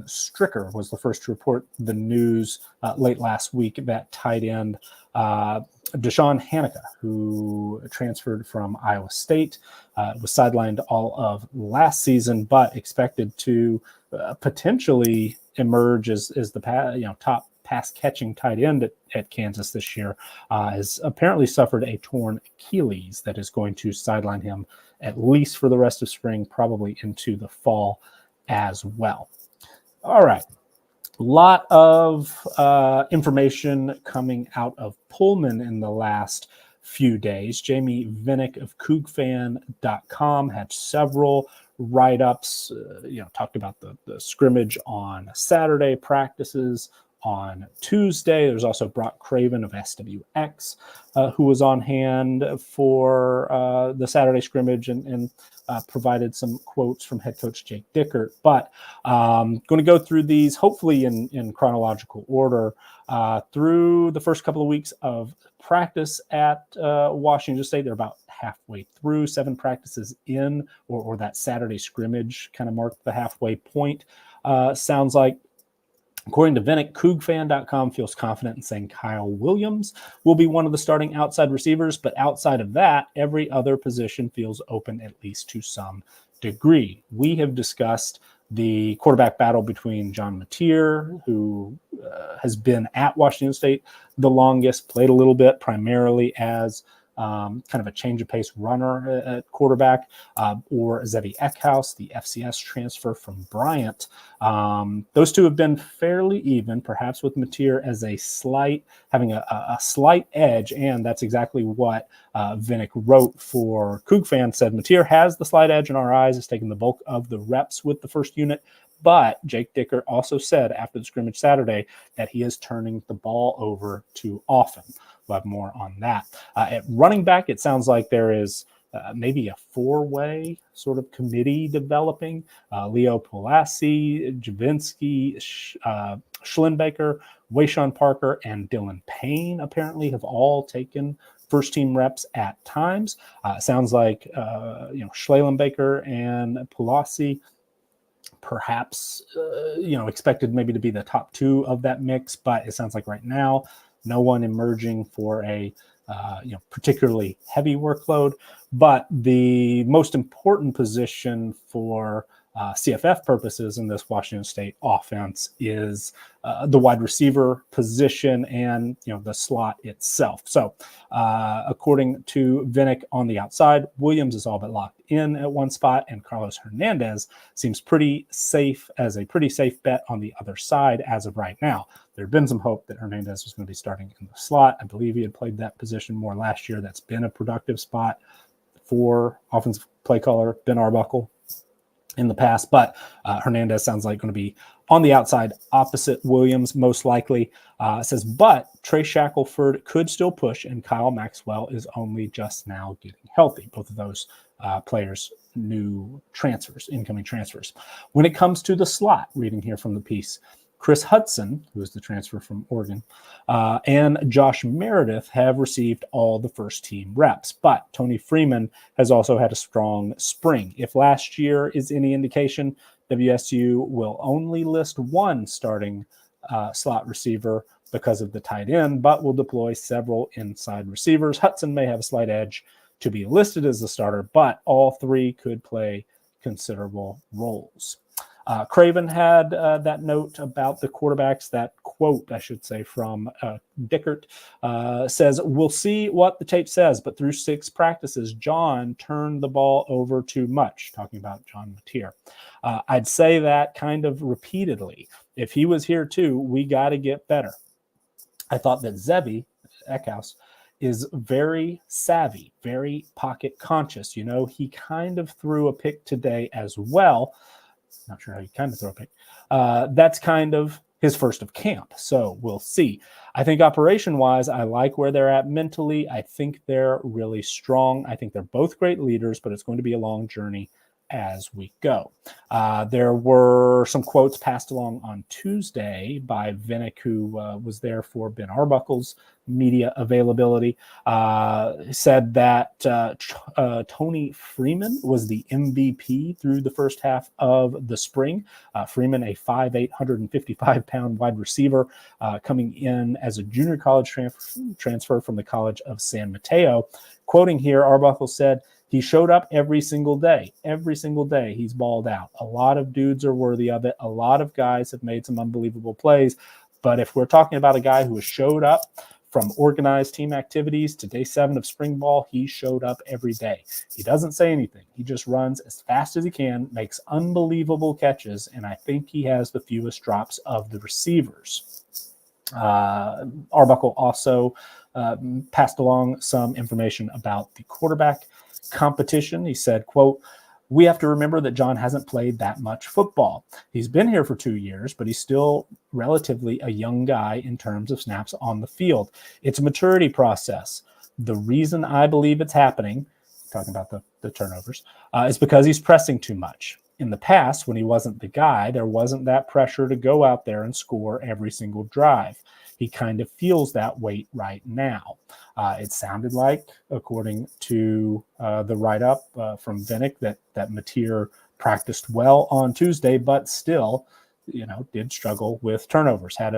Stricker was the first to report the news late last week that tight end Deshaun Hanukkah, who transferred from Iowa State, was sidelined all of last season, but expected to potentially emerge as the top pass-catching tight end at Kansas this year, has apparently suffered a torn Achilles that is going to sideline him at least for the rest of spring, probably into the fall as well. All right. A lot of information coming out of Pullman in the last few days. Jamie Vinnick of CougFan.com had several write-ups, talked about the scrimmage on Saturday, practices on Tuesday. There's also Brock Craven of SWX, who was on hand for the Saturday scrimmage and provided some quotes from head coach Jake Dickert. But going to go through these hopefully in chronological order through the first couple of weeks of practice at Washington State. They're about halfway through, 7 practices in, or that Saturday scrimmage kind of marked the halfway point. Sounds like. According to Vinnick, CougFan.com feels confident in saying Kyle Williams will be one of the starting outside receivers, but outside of that, every other position feels open at least to some degree. We have discussed the quarterback battle between John Mateer, who has been at Washington State the longest, played a little bit primarily as kind of a change of pace runner at quarterback, or Zevi Eckhouse, the FCS transfer from Bryant. Those two have been fairly even, perhaps with Mateer as having a slight edge, and that's exactly what Vinnick wrote for CougFan, said Mateer has the slight edge in our eyes, has taken the bulk of the reps with the first unit, but Jake Dickert also said after the scrimmage Saturday that he is turning the ball over too often. We'll have more on that. At running back, it sounds like there is maybe a 4-way sort of committee developing. Leo Pulassi, Javinsky, Schlenbaker, Wayshawn Parker, and Dylan Payne apparently have all taken first-team reps at times. Sounds like Schlenbaker and Pulassi perhaps expected maybe to be the top 2 of that mix, but it sounds like right now no one emerging for a particularly heavy workload. But the most important position for CFF purposes in this Washington State offense is the wide receiver position and the slot itself. So according to Vinnick on the outside, Williams is all but locked in at one spot, and Carlos Hernandez seems pretty safe bet on the other side as of right now. There had been some hope that Hernandez was going to be starting in the slot. I believe he had played that position more last year. That's been a productive spot for offensive play caller Ben Arbuckle in the past, but Hernandez sounds like going to be on the outside opposite Williams, most likely. Says, but Trey Shackelford could still push, and Kyle Maxwell is only just now getting healthy. Both of those players, new transfers, incoming transfers. When it comes to the slot, reading here from the piece, Chris Hudson, who is the transfer from Oregon, and Josh Meredith have received all the first-team reps. But Tony Freeman has also had a strong spring. If last year is any indication, WSU will only list one starting slot receiver because of the tight end, but will deploy several inside receivers. Hudson may have a slight edge to be listed as the starter, but all three could play considerable roles. Craven had that note about the quarterbacks, that quote, I should say, from Dickert, says, we'll see what the tape says, but through 6 practices, John turned the ball over too much, talking about John Mateer. I'd say that kind of repeatedly. If he was here too, we got to get better. I thought that Zevi, Eckhouse, is very savvy, very pocket conscious. He kind of threw a pick today as well. Not sure how you kind of throw a pick. That's kind of his first of camp. So we'll see. I think operation-wise, I like where they're at mentally. I think they're really strong. I think they're both great leaders, but it's going to be a long journey as we go. There were some quotes passed along on Tuesday by Vinnick, who was there for Ben Arbuckle's media availability. Said that Tony Freeman was the MVP through the first half of the spring. Freeman, a 5'8", 155-pound wide receiver, coming in as a junior college transfer from the College of San Mateo. Quoting here, Arbuckle said, he showed up every single day. Every single day he's balled out. A lot of dudes are worthy of it. A lot of guys have made some unbelievable plays. But if we're talking about a guy who has showed up from organized team activities to day 7 of spring ball, he showed up every day. He doesn't say anything. He just runs as fast as he can, makes unbelievable catches, and I think he has the fewest drops of the receivers. Arbuckle also passed along some information about the quarterback competition. He said, quote, we have to remember that John hasn't played that much football. He's been here for 2 years, but he's still relatively a young guy in terms of snaps on the field. It's a maturity process. The reason I believe it's happening, talking about the turnovers, is because he's pressing too much. In the past, when he wasn't the guy, there wasn't that pressure to go out there and score every single drive. He kind of feels that weight right now. It sounded like, according to the write-up from Vinnick, that Mateer practiced well on Tuesday, but still, did struggle with turnovers. Had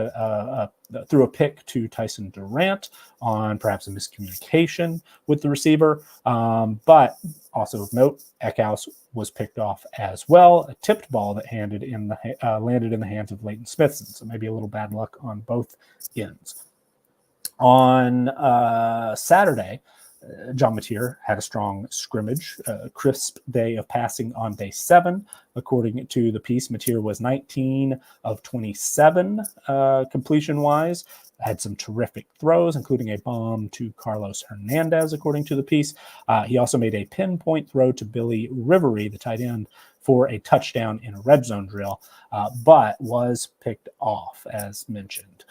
threw a pick to Tyson Durant on perhaps a miscommunication with the receiver. But also of note, Eckhouse was picked off as well. A tipped ball that landed in the hands of Leighton Smithson. So maybe a little bad luck on both ends. On Saturday, John Mateer had a strong scrimmage, a crisp day of passing on day 7. According to the piece, Mateer was 19 of 27 completion-wise, had some terrific throws, including a bomb to Carlos Hernandez, according to the piece. He also made a pinpoint throw to Billy Rivery, the tight end, for a touchdown in a red zone drill, but was picked off, as mentioned.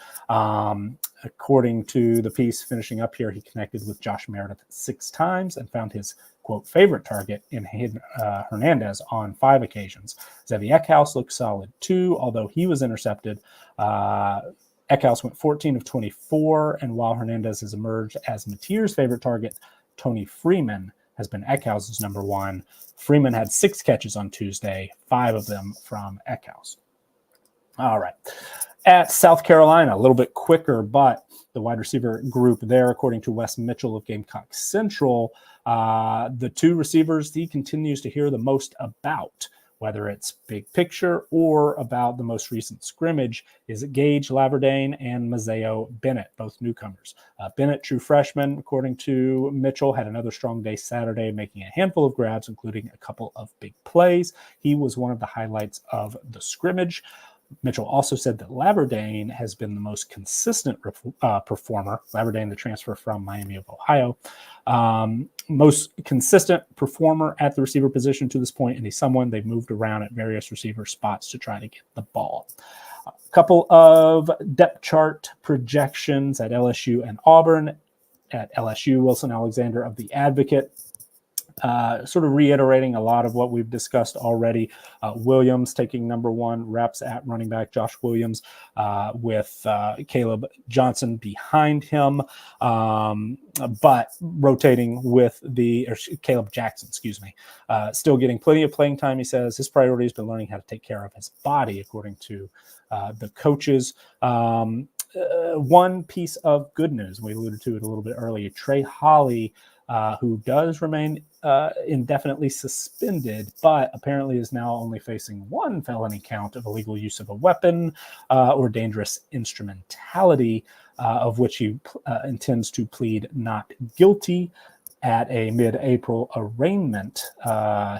According to the piece, finishing up here, he connected with Josh Meredith 6 times and found his, quote, favorite target in Hernandez on 5 occasions. Zevi Eckhouse looked solid too, although he was intercepted. Eckhouse went 14 of 24, and while Hernandez has emerged as Mateer's favorite target, Tony Freeman has been Eckhouse's number 1. Freeman had 6 catches on Tuesday, 5 of them from Eckhouse. All right. at South Carolina, a little bit quicker, but the wide receiver group there, according to Wes Mitchell of Gamecock Central, the two receivers he continues to hear the most about, whether it's big picture or about the most recent scrimmage, is Gage Laverdane and Mazeo Bennett, both newcomers. Bennett, true freshman, according to Mitchell, had another strong day Saturday, making a handful of grabs, including a couple of big plays. He was one of the highlights of the scrimmage. Mitchell also said that Laverdane has been the most consistent performer. Laverdane, the transfer from Miami of Ohio, most consistent performer at the receiver position to this point, and he's someone they've moved around at various receiver spots to try to get the ball. A couple of depth chart projections at LSU and Auburn. At LSU, Wilson Alexander of The Advocate, sort of reiterating a lot of what we've discussed already. Williams taking number one reps at running back, Josh Williams, with Caleb Johnson behind him, but rotating with Caleb Jackson, still getting plenty of playing time. He says his priority has been learning how to take care of his body, according to the coaches. One piece of good news, we alluded to it a little bit earlier, Trey Holly, who does remain indefinitely suspended, but apparently is now only facing one felony count of illegal use of a weapon or dangerous instrumentality, of which he intends to plead not guilty at a mid-April arraignment.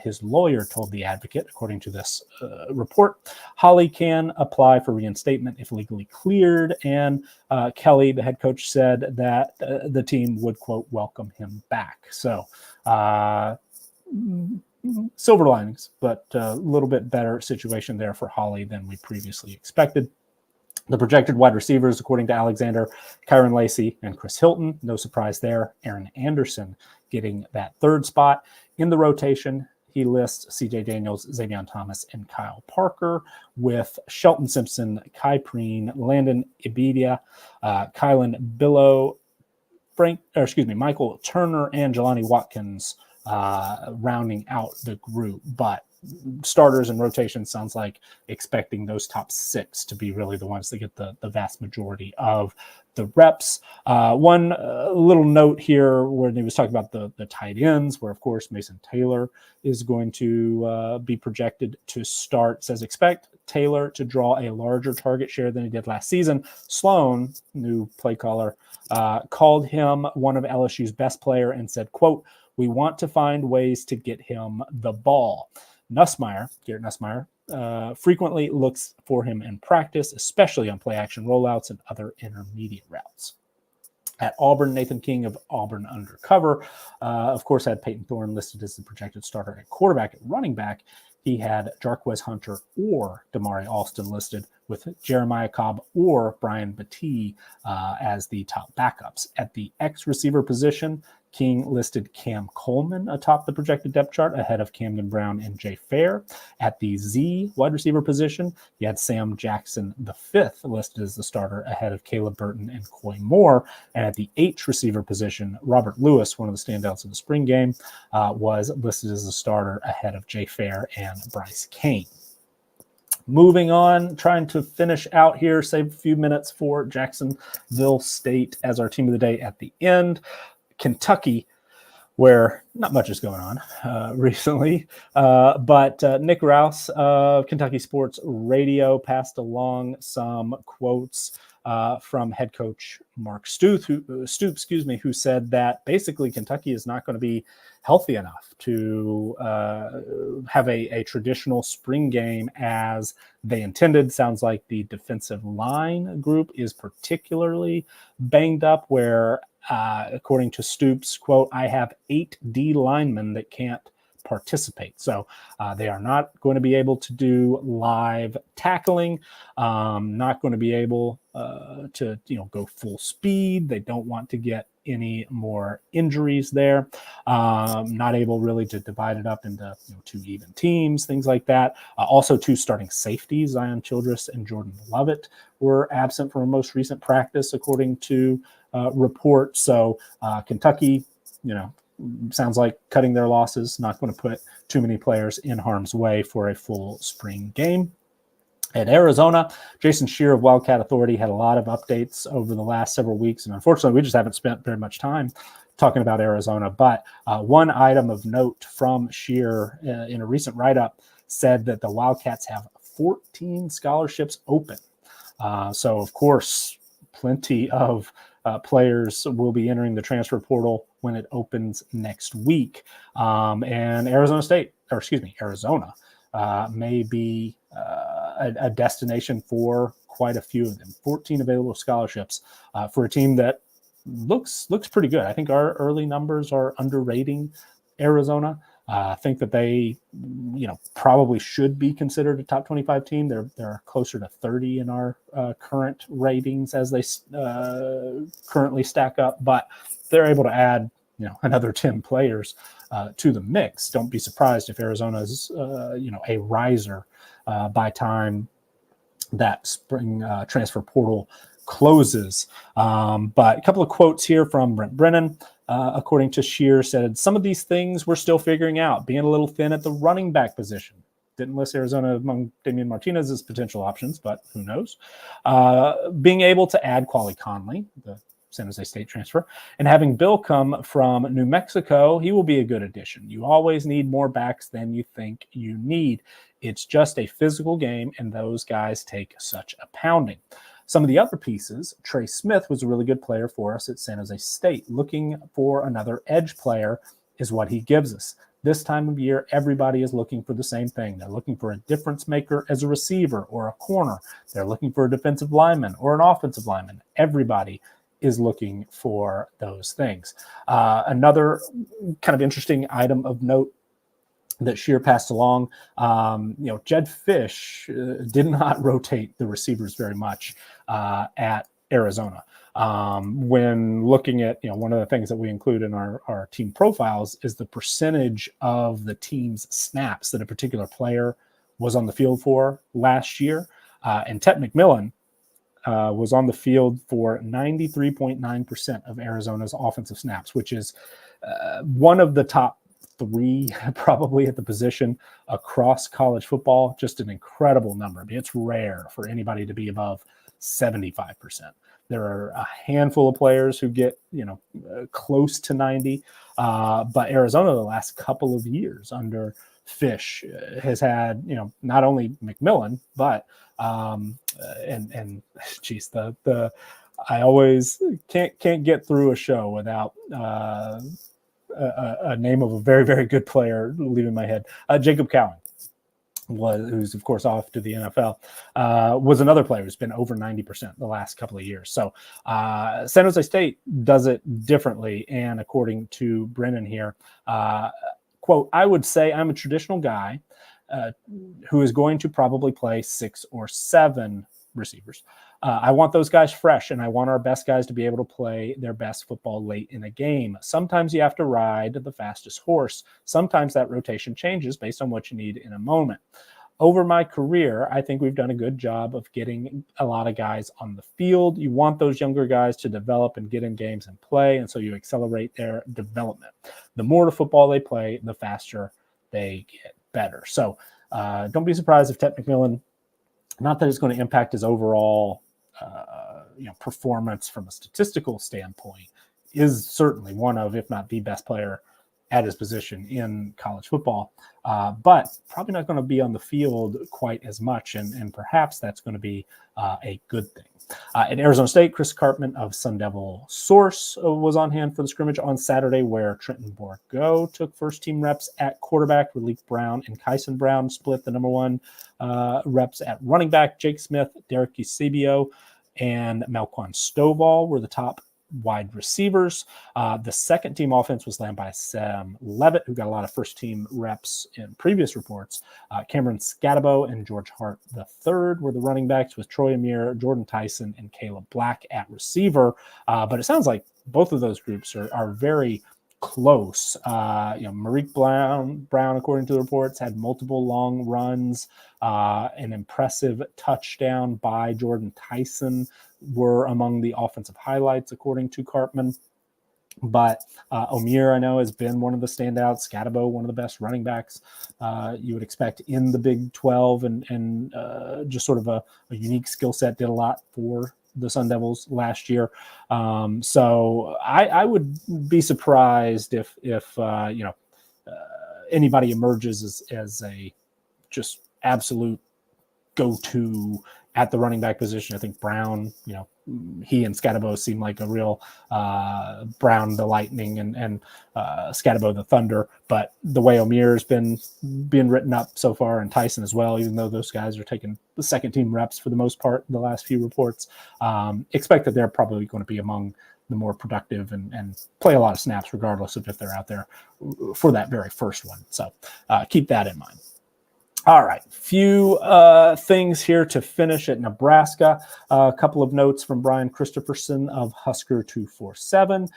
His lawyer told The Advocate, according to this report, Holly can apply for reinstatement if legally cleared, and Kelly, the head coach, said that the team would, quote, welcome him back. So silver linings, but a little bit better situation there for Holly than we previously expected. The projected wide receivers, according to Alexander, Kyron Lacey and Chris Hilton. No surprise there. Aaron Anderson getting that third spot. In the rotation, he lists C.J. Daniels, Xavion Thomas, and Kyle Parker, with Shelton Simpson, Kai Preen, Landon Ibidia, Kylan Billow, Michael Turner, and Jelani Watkins rounding out the group. But starters and rotation sounds like expecting those top six to be really the ones that get the vast majority of the reps. One little note here where he was talking about the tight ends, where of course Mason Taylor is going to be projected to start. Says expect Taylor to draw a larger target share than he did last season. Sloan, new play caller, called him one of LSU's best player and said, quote, "We want to find ways to get him the ball." Garrett Nussmeier, frequently looks for him in practice, especially on play action rollouts and other intermediate routes. At Auburn, Nathan King of Auburn Undercover, of course, had Peyton Thorne listed as the projected starter at quarterback. At running back, he had Jarquez Hunter or Damari Alston listed, with Jeremiah Cobb or Brian Battie as the top backups. At the X receiver position, King listed Cam Coleman atop the projected depth chart, ahead of Camden Brown and Jay Fair. At the Z wide receiver position, you had Sam Jackson V listed as the starter, ahead of Caleb Burton and Coy Moore. And at the H receiver position, Robert Lewis, one of the standouts of the spring game, was listed as the starter, ahead of Jay Fair and Bryce Kane. Moving on, trying to finish out here, save a few minutes for Jacksonville State as our team of the day at the end. Kentucky, where not much is going on recently, but Nick Rouse of Kentucky Sports Radio passed along some quotes from head coach Mark Stoops, who said that basically Kentucky is not going to be healthy enough to have a traditional spring game as they intended. Sounds like the defensive line group is particularly banged up, where according to Stoops, quote, "I have 8 D linemen that can't participate." So they are not going to be able to do live tackling, not going to be able to go full speed. They don't want to get any more injuries there. Not able really to divide it up into 2 even teams, things like that. Also 2 starting safeties, Zion Childress and Jordan Lovett, were absent from a most recent practice, according to reports. So Kentucky, sounds like cutting their losses, not going to put too many players in harm's way for a full spring game. At Arizona, Jason Shear of Wildcat Authority had a lot of updates over the last several weeks, and unfortunately, we just haven't spent very much time talking about Arizona. But one item of note from Shear in a recent write-up said that the Wildcats have 14 scholarships open. So, of course, plenty of players will be entering the transfer portal when it opens next week. And Arizona may be a destination for quite a few of them. 14 available scholarships for a team that looks pretty good. I think our early numbers are underrating Arizona. I think that they, probably should be considered a top 25 team. They're closer to 30 in our current ratings as they currently stack up, but they're able to add, another 10 players to the mix. Don't be surprised if Arizona's, a riser by time that spring transfer portal closes. But a couple of quotes here from Brent Brennan. According to Shear, said, some of these things we're still figuring out, being a little thin at the running back position. Didn't list Arizona among Damien Martinez's potential options, but who knows? Being able to add Quali Conley, the San Jose State transfer, and having Bill come from New Mexico, he will be a good addition. You always need more backs than you think you need. It's just a physical game, and those guys take such a pounding. Some of the other pieces, Trey Smith was a really good player for us at San Jose State. Looking for another edge player is what he gives us. This time of year, everybody is looking for the same thing. They're looking for a difference maker as a receiver or a corner. They're looking for a defensive lineman or an offensive lineman. Everybody is looking for those things. Another kind of interesting item of note that Shear passed along, Jed Fish did not rotate the receivers very much at Arizona. When looking at, one of the things that we include in our team profiles is the percentage of the team's snaps that a particular player was on the field for last year. And Tet McMillan was on the field for 93.9% of Arizona's offensive snaps, which is one of the top 3 probably at the position across college football. Just an incredible number. I mean, it's rare for anybody to be above 75%. There are a handful of players who get, close to 90. But Arizona, the last couple of years under Fish, has had, not only McMillan, but I always can't get through a show without a name of a very, very good player leaving my head. Jacob Cowan, who's of course off to the NFL, was another player who's been over 90% the last couple of years. So San Jose State does it differently. And according to Brennan here, quote, I would say I'm a traditional guy who is going to probably play 6 or 7 receivers. I want those guys fresh, and I want our best guys to be able to play their best football late in a game. Sometimes you have to ride the fastest horse. Sometimes that rotation changes based on what you need in a moment. Over my career, I think we've done a good job of getting a lot of guys on the field. You want those younger guys to develop and get in games and play, and so you accelerate their development. The more the football they play, the faster they get better. So don't be surprised if Tet McMillan, not that it's going to impact his overall performance from a statistical standpoint, is certainly one of, if not the best player at his position in college football, but probably not going to be on the field quite as much, and perhaps that's going to be a good thing. At Arizona State, Chris Cartman of Sun Devil Source was on hand for the scrimmage on Saturday, where Trenton Borgo took first-team reps at quarterback. Relief Brown and Kyson Brown split the number 1 reps at running back. Jake Smith, Derek Eusebio, and Malquan Stovall were the top wide receivers. The second-team offense was led by Sam Levitt, who got a lot of first-team reps in previous reports. Cameron Scatabo and George Hart III were the running backs, with Troy Amir, Jordan Tyson, and Caleb Black at receiver. But it sounds like both of those groups are very close. Marique Brown, according to the reports, had multiple long runs. An impressive touchdown by Jordan Tyson were among the offensive highlights, according to Cartman. But Omir, I know, has been one of the standouts. Scatabo, one of the best running backs you would expect in the Big 12, and just sort of a unique skill set. Did a lot for the Sun Devils last year. So I would be surprised if anybody emerges as a just absolute go-to at the running back position. I think Brown, he and Scatabo seem like a real Brown the Lightning and Scatabo the Thunder. But the way Omir's been being written up so far, and Tyson as well, even though those guys are taking the second team reps for the most part in the last few reports, expect that they're probably going to be among the more productive and play a lot of snaps regardless of if they're out there for that very first one. So keep that in mind. All right, few things here to finish at Nebraska. A couple of notes from Brian Christopherson of Husker 247.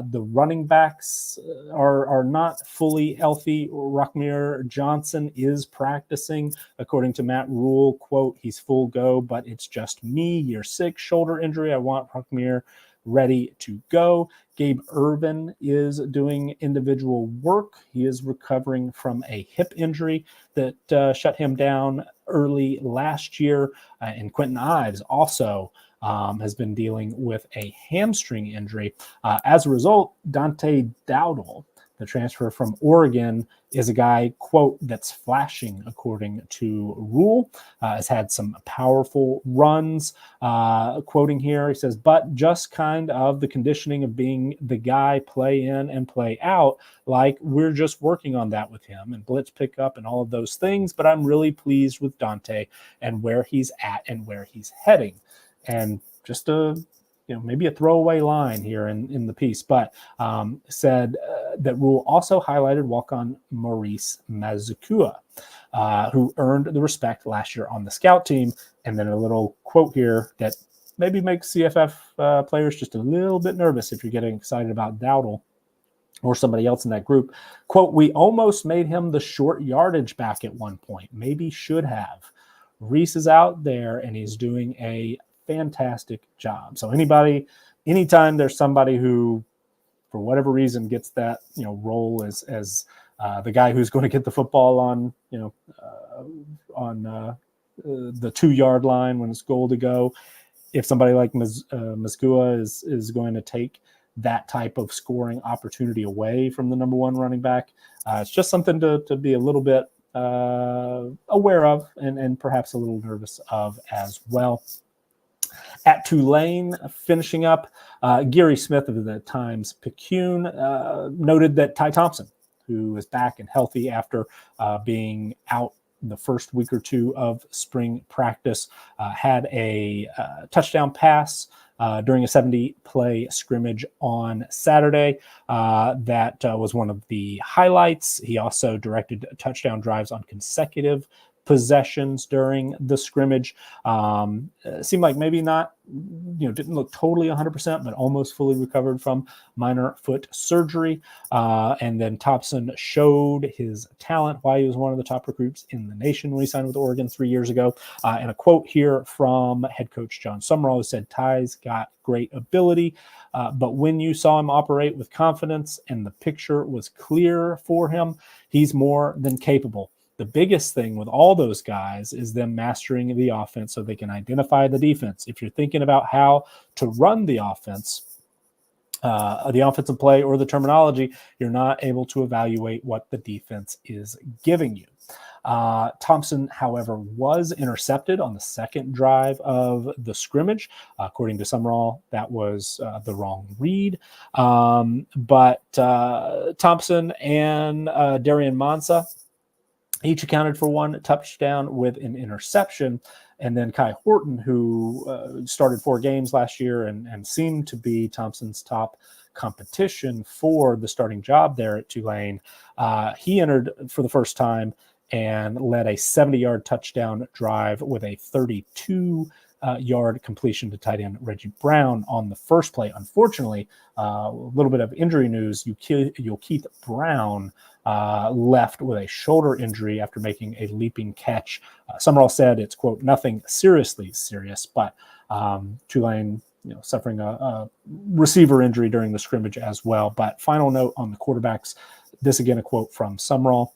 The running backs are not fully healthy. Rockmere Johnson is practicing, according to Matt Rule. Quote, he's full go, but it's just me. Year 6 shoulder injury. I want Rockmere ready to go. Gabe Irvin is doing individual work. He is recovering from a hip injury that shut him down early last year. And Quentin Ives also has been dealing with a hamstring injury. As a result, Dante Dowdle, the transfer from Oregon, is a guy, quote, that's flashing, according to Rule. Has had some powerful runs. Quoting here, he says, but just kind of the conditioning of being the guy play in and play out, like we're just working on that with him and blitz pickup and all of those things. But I'm really pleased with Dante and where he's at and where he's heading. And just maybe a throwaway line here in the piece, but said that Rule also highlighted walk-on Maurice Mazukua, who earned the respect last year on the scout team. And then a little quote here that maybe makes CFF players just a little bit nervous if you're getting excited about Dowdle or somebody else in that group. Quote, we almost made him the short yardage back at one point. Maybe should have. Reese is out there and he's doing a fantastic job. So anytime there's somebody who, for whatever reason, gets that role as the guy who's going to get the football on the 2-yard line when it's goal to go, if somebody like Mazukua is going to take that type of scoring opportunity away from the number one running back, it's just something to be a little bit aware of and perhaps a little nervous of as well. At Tulane, finishing up, Gary Smith of the Times-Picayune noted that Ty Thompson, who is back and healthy after being out the first week or two of spring practice, had a touchdown pass during a 70-play scrimmage on Saturday. That was one of the highlights. He also directed touchdown drives on consecutive possessions during the scrimmage. Seemed like maybe not, didn't look totally 100%, but almost fully recovered from minor foot surgery. And then Thompson showed his talent, why he was one of the top recruits in the nation when he signed with Oregon 3 years ago. And a quote here from head coach John Summerall, who said, Ty's got great ability, but when you saw him operate with confidence and the picture was clear for him, he's more than capable. The biggest thing with all those guys is them mastering the offense so they can identify the defense. If you're thinking about how to run the offense, the offensive play or the terminology, you're not able to evaluate what the defense is giving you. Thompson, however, was intercepted on the second drive of the scrimmage. According to Summerall, that was the wrong read. But Thompson and Darian Mansa each accounted for one touchdown with an interception. And then Kai Horton, who started 4 games last year and seemed to be Thompson's top competition for the starting job there at Tulane, he entered for the first time and led a 70-yard touchdown drive with a 32-yard completion to tight end Reggie Brown on the first play. Unfortunately, a little bit of injury news. Keith Brown left with a shoulder injury after making a leaping catch. Summerall said it's, quote, nothing seriously serious, but Tulane suffering a receiver injury during the scrimmage as well. But final note on the quarterbacks, this again, a quote from Summerall.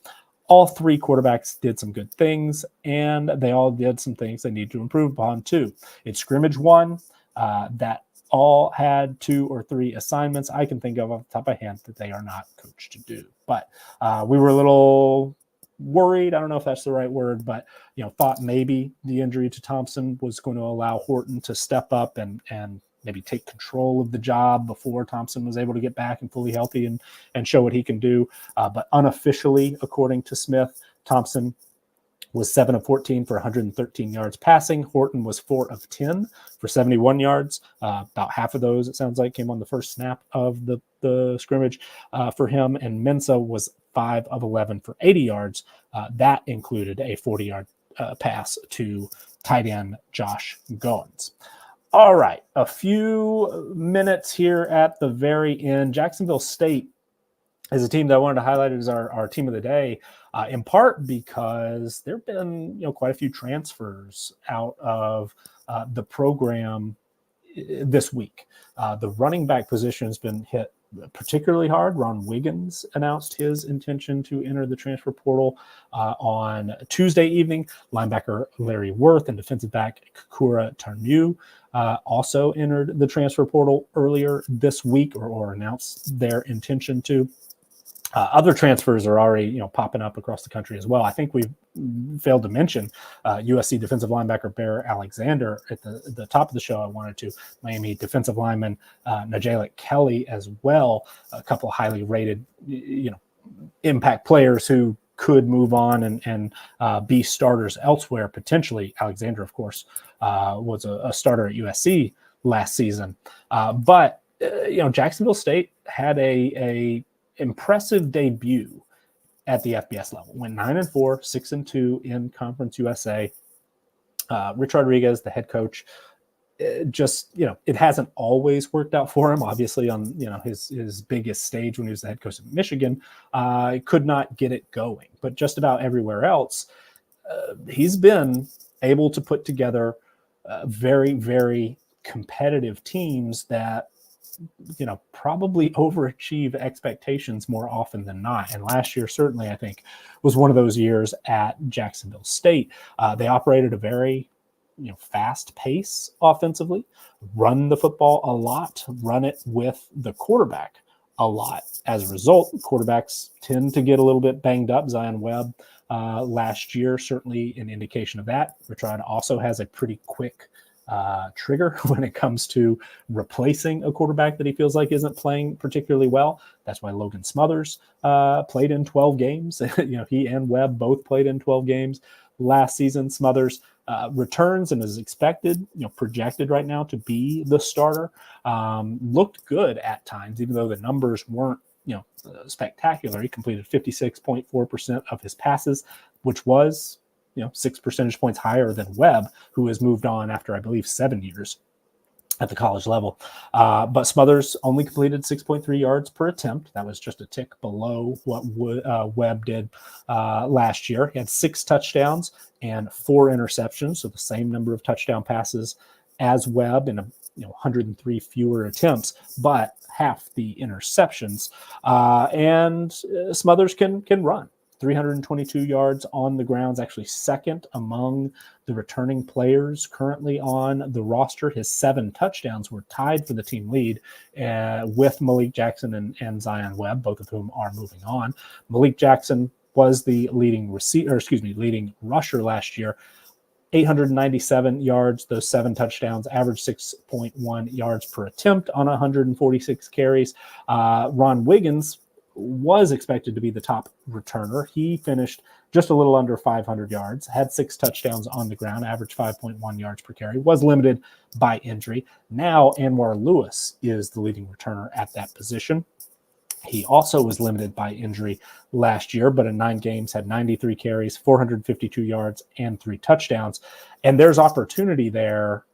All three quarterbacks did some good things, and they all did some things they need to improve upon too. It's scrimmage one that all had 2 or 3 assignments I can think of off the top of my head that they are not coached to do. But we were a little worried. I don't know if that's the right word, but thought maybe the injury to Thompson was going to allow Horton to step up and maybe take control of the job before Thompson was able to get back and fully healthy and show what he can do. But unofficially, according to Smith, Thompson was 7 of 14 for 113 yards passing. Horton was 4 of 10 for 71 yards. About half of those, it sounds like, came on the first snap of the scrimmage for him. And Mensah was 5 of 11 for 80 yards. That included a 40-yard pass to tight end Josh Goins. All right, a few minutes here at the very end. Jacksonville State is a team that I wanted to highlight as our team of the day, in part because there have been quite a few transfers out of the program this week. The running back position has been hit particularly hard. Ron Wiggins announced his intention to enter the transfer portal on Tuesday evening. Linebacker Larry Worth and defensive back Kakura Tarnew also entered the transfer portal earlier this week or announced their intention to. Other transfers are already popping up across the country as well. I think we've failed to mention USC defensive linebacker Bear Alexander at the top of the show. I wanted to Miami defensive lineman Najalik Kelly as well. A couple of highly rated impact players who could move on and be starters elsewhere potentially. Alexander, of course, was a starter at USC last season, but Jacksonville State had a impressive debut at the FBS level. Went 9-4, 6-2 in Conference USA. Rich Rodriguez, the head coach, it hasn't always worked out for him. Obviously, on his biggest stage when he was the head coach of Michigan, could not get it going. But just about everywhere else, he's been able to put together very, very competitive teams that probably overachieve expectations more often than not. And last year, certainly, I think, was one of those years at Jacksonville State. They operated a very, fast pace offensively, run the football a lot, run it with the quarterback a lot. As a result, quarterbacks tend to get a little bit banged up. Zion Webb last year, certainly an indication of that. Richard also has a pretty quick trigger when it comes to replacing a quarterback that he feels like isn't playing particularly well. That's why Logan Smothers played in 12 games. He and Webb both played in 12 games last season. Smothers returns and is expected, projected right now to be the starter. Looked good at times, even though the numbers weren't spectacular. He completed 56.4% of his passes, which was 6 percentage points higher than Webb, who has moved on after, I believe, 7 years at the college level. But Smothers only completed 6.3 yards per attempt. That was just a tick below what Webb did last year. He had 6 touchdowns and 4 interceptions, so the same number of touchdown passes as Webb in 103 fewer attempts, but half the interceptions. And Smothers can run. 322 yards on the ground, is actually second among the returning players currently on the roster. His 7 touchdowns were tied for the team lead with Malik Jackson and Zion Webb, both of whom are moving on. Malik Jackson was the leading rusher last year. 897 yards, those 7 touchdowns, average 6.1 yards per attempt on 146 carries. Ron Wiggins was expected to be the top returner. He finished just a little under 500 yards, had 6 touchdowns on the ground, averaged 5.1 yards per carry, was limited by injury. Now Anwar Lewis is the leading returner at that position. He also was limited by injury last year, but in 9 games had 93 carries, 452 yards, and 3 touchdowns. And there's opportunity there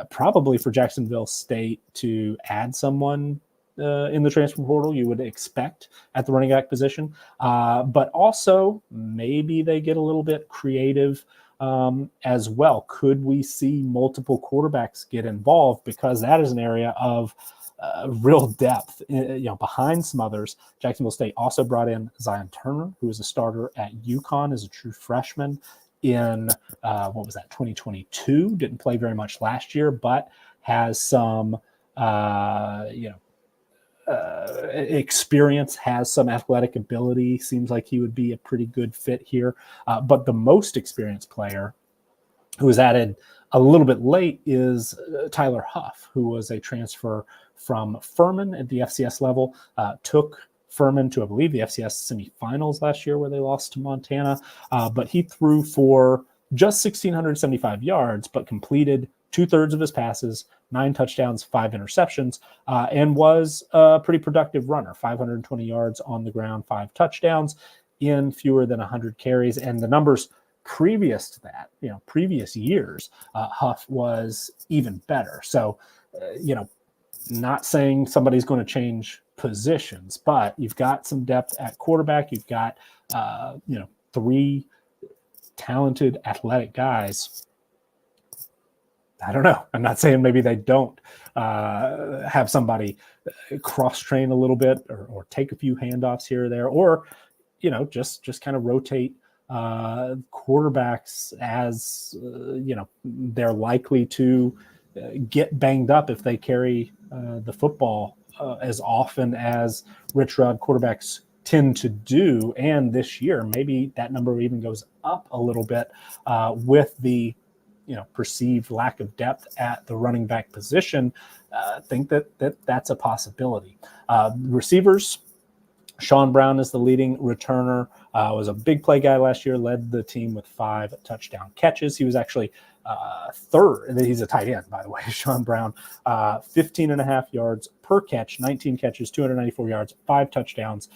probably for Jacksonville State to add someone in the transfer portal you would expect at the running back position. But also maybe they get a little bit creative as well. Could we see multiple quarterbacks get involved? Because that is an area of real depth, behind some others. Jacksonville State also brought in Zion Turner, who is a starter at UConn as a true freshman in 2022. Didn't play very much last year, but has some experience, has some athletic ability. Seems like he would be a pretty good fit here. But the most experienced player who was added a little bit late is Tyler Huff, who was a transfer from Furman at the FCS level, took Furman to, I believe, the FCS semifinals last year where they lost to Montana. But he threw for just 1,675 yards, but completed 2/3 of his passes, 9 touchdowns, 5 interceptions, and was a pretty productive runner, 520 yards on the ground, 5 touchdowns in fewer than 100 carries. And the numbers previous to that, previous years, Huff was even better. So, not saying somebody's going to change positions, but you've got some depth at quarterback. You've got, 3 talented, athletic guys. I don't know. I'm not saying maybe they don't have somebody cross-train a little bit or take a few handoffs here or there, or, just kind of rotate quarterbacks as, they're likely to get banged up if they carry the football as often as Rich Rod quarterbacks tend to do. And this year, maybe that number even goes up a little bit with the perceived lack of depth at the running back position. Think that's a possibility. Receivers, Sean Brown is the leading returner, was a big play guy last year, led the team with 5 touchdown catches. He was actually third. He's a tight end, by the way, Sean Brown, 15.5 yards per catch, 19 catches, 294 yards, 5 touchdowns,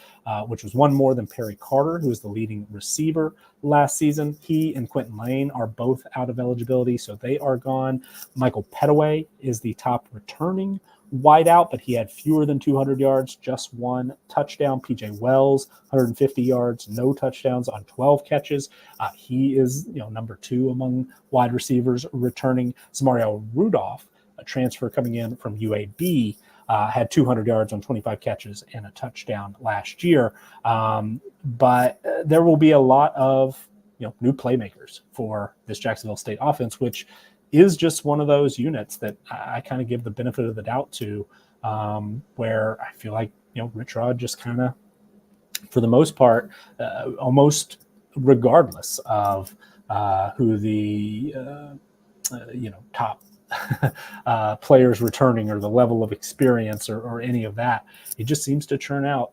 which was one more than Perry Carter, who was the leading receiver last season. He and Quentin Lane are both out of eligibility, so they are gone. Michael Pettaway is the top returning wideout, but he had fewer than 200 yards, just 1 touchdown. PJ Wells, 150 yards, no touchdowns on 12 catches. He is, number 2 among wide receivers returning. Samario Rudolph, a transfer coming in from UAB, had 200 yards on 25 catches and a touchdown last year. But there will be a lot of, new playmakers for this Jacksonville State offense, which is just one of those units that I kind of give the benefit of the doubt to, where I feel like, Rich Rod just kind of, for the most part, almost regardless of who the, top players returning or the level of experience or any of that, it just seems to churn out,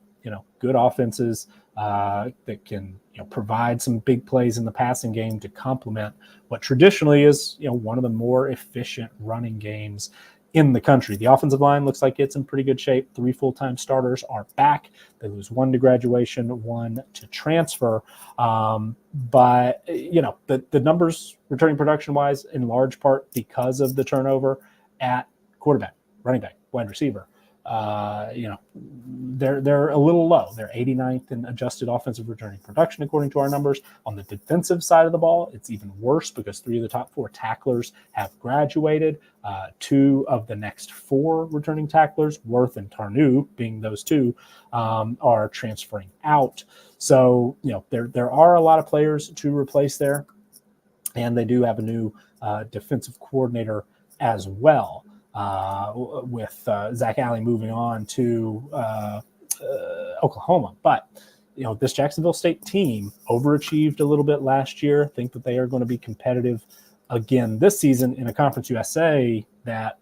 good offenses that can, provide some big plays in the passing game to complement what traditionally is, one of the more efficient running games in the country. The offensive line looks like it's in pretty good shape. 3 full-time starters are back. They lose 1 to graduation, 1 to transfer. But, the numbers returning production-wise, in large part because of the turnover at quarterback, running back, wide receiver. They're a little low. They're 89th in adjusted offensive returning production, according to our numbers. On the defensive side of the ball, it's even worse because 3 of the top 4 tacklers have graduated. 2 of the next 4 returning tacklers, Worth and Tarnew being those 2, are transferring out. So, there are a lot of players to replace there, and they do have a new defensive coordinator as well. With Zach Alley moving on to Oklahoma. But, this Jacksonville State team overachieved a little bit last year. Think that they are going to be competitive again this season in a Conference USA that,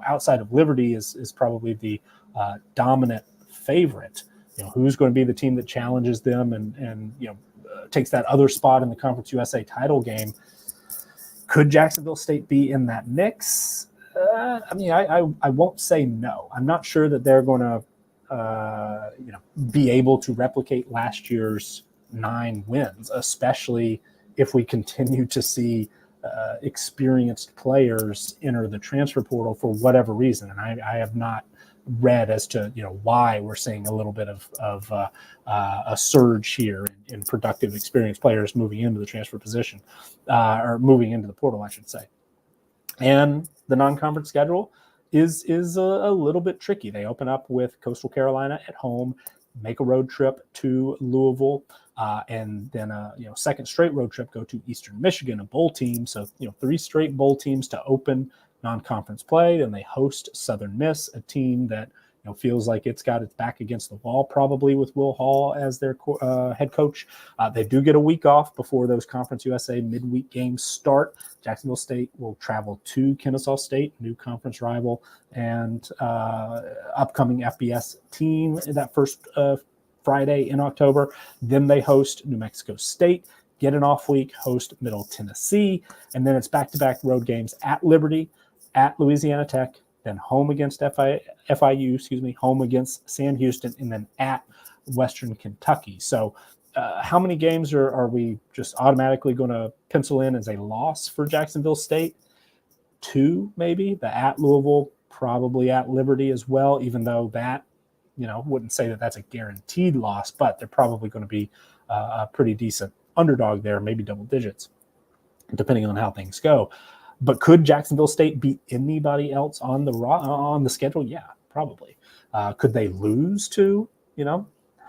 outside of Liberty is probably the dominant favorite. Who's going to be the team that challenges them and takes that other spot in the Conference USA title game? Could Jacksonville State be in that mix? I won't say no. I'm not sure that they're going to, be able to replicate last year's 9 wins, especially if we continue to see experienced players enter the transfer portal for whatever reason. And I have not read as to why we're seeing a little bit of a surge here in productive, experienced players moving into the transfer position, or moving into the portal, I should say. And the non-conference schedule is a little bit tricky. They open up with Coastal Carolina at home, make a road trip to Louisville, and then a second straight road trip, go to Eastern Michigan, a bowl team. So 3 straight bowl teams to open non-conference play. Then they host Southern Miss, a team that feels like it's got its back against the wall, probably with Will Hall as their head coach. They do get a week off before those Conference USA midweek games start. Jacksonville State will travel to Kennesaw State, new conference rival, and upcoming FBS team that first Friday in October. Then they host New Mexico State, get an off week, host Middle Tennessee, and then it's back-to-back road games at Liberty, at Louisiana Tech, then home against FIU, home against Sam Houston, and then at Western Kentucky. So how many games are we just automatically going to pencil in as a loss for Jacksonville State? 2, maybe. The at Louisville, probably at Liberty as well, even though that, wouldn't say that that's a guaranteed loss, but they're probably going to be a pretty decent underdog there, maybe double digits, depending on how things go. But could Jacksonville State beat anybody else on the schedule? Yeah, probably. Could they lose to,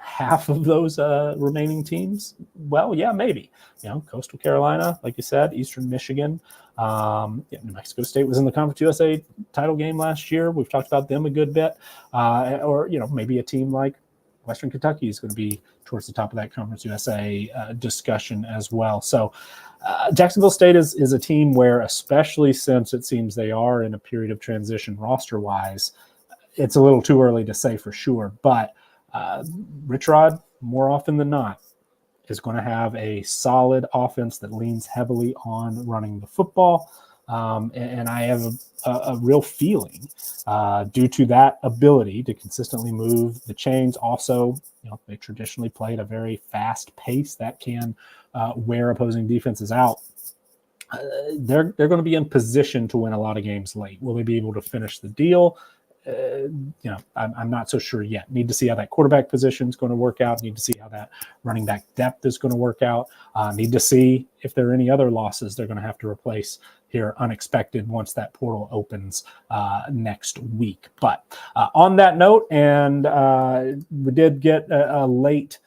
half of those remaining teams? Well, yeah, maybe. Coastal Carolina, like you said, Eastern Michigan, New Mexico State was in the Conference USA title game last year. We've talked about them a good bit. Or maybe a team like Western Kentucky is going to be towards the top of that Conference USA discussion as well. So Jacksonville State is a team where, especially since it seems they are in a period of transition roster-wise, it's a little too early to say for sure. But Rich Rod, more often than not, is going to have a solid offense that leans heavily on running the football. And I have a real feeling due to that ability to consistently move the chains. Also, they traditionally played a very fast pace that can wear opposing defenses out. They're going to be in position to win a lot of games late. Will they be able to finish the deal? I'm not so sure yet. Need to see how that quarterback position is going to work out. Need to see how that running back depth is going to work out. Need to see if there are any other losses they're going to have to replace here unexpected once that portal opens next week. But on that note, and we did get a late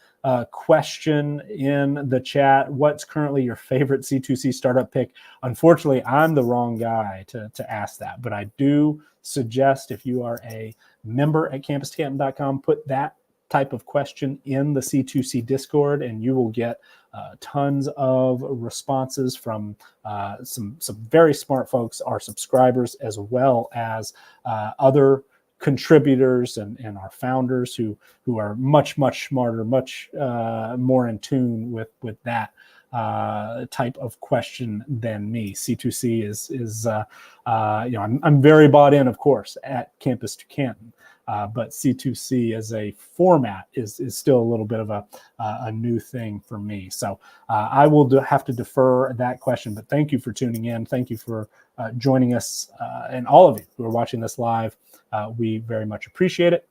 question in the chat. What's currently your favorite C2C startup pick? Unfortunately, I'm the wrong guy to ask that, but I do suggest if you are a member at campuscanton.com, put that type of question in the C2C Discord, and you will get tons of responses from some very smart folks, our subscribers, as well as other contributors and our founders who are much smarter, much more in tune with that type of question than me. C2C is I'm very bought in, of course, at Campus to Canton, but C2C as a format is still a little bit of a new thing for me. So I will have to defer that question, but thank you for tuning in. Thank you for joining us, and all of you who are watching this live. We very much appreciate it.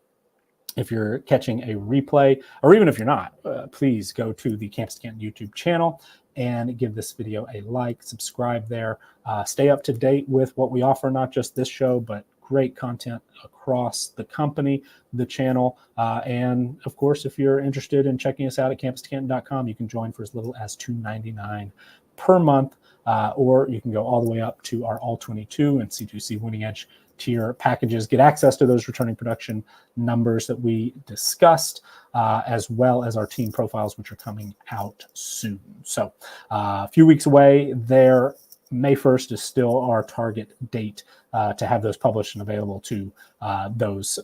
If you're catching a replay, or even if you're not, please go to the Campus Canton YouTube channel and give this video a like, subscribe there. Stay up to date with what we offer, not just this show, but great content across the company, the channel. And of course, if you're interested in checking us out at campuscanton.com, you can join for as little as $2.99 per month, or you can go all the way up to our All 22 and C2C Winning Edge tier packages, get access to those returning production numbers that we discussed, as well as our team profiles, which are coming out soon. So a few weeks away there. May 1st is still our target date to have those published and available to those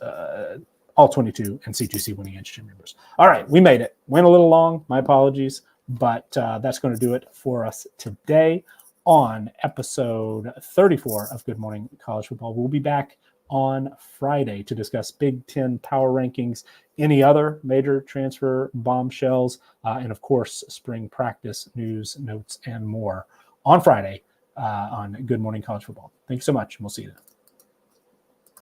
All 22 and C2C Winning Edge team members. All right, we made it. Went a little long. My apologies, but that's going to do it for us today on episode 34 of Good Morning College Football. We'll be back on Friday to discuss Big Ten power rankings, any other major transfer bombshells, and of course, spring practice news, notes, and more on Friday on Good Morning College Football. Thank you so much, and we'll see you then.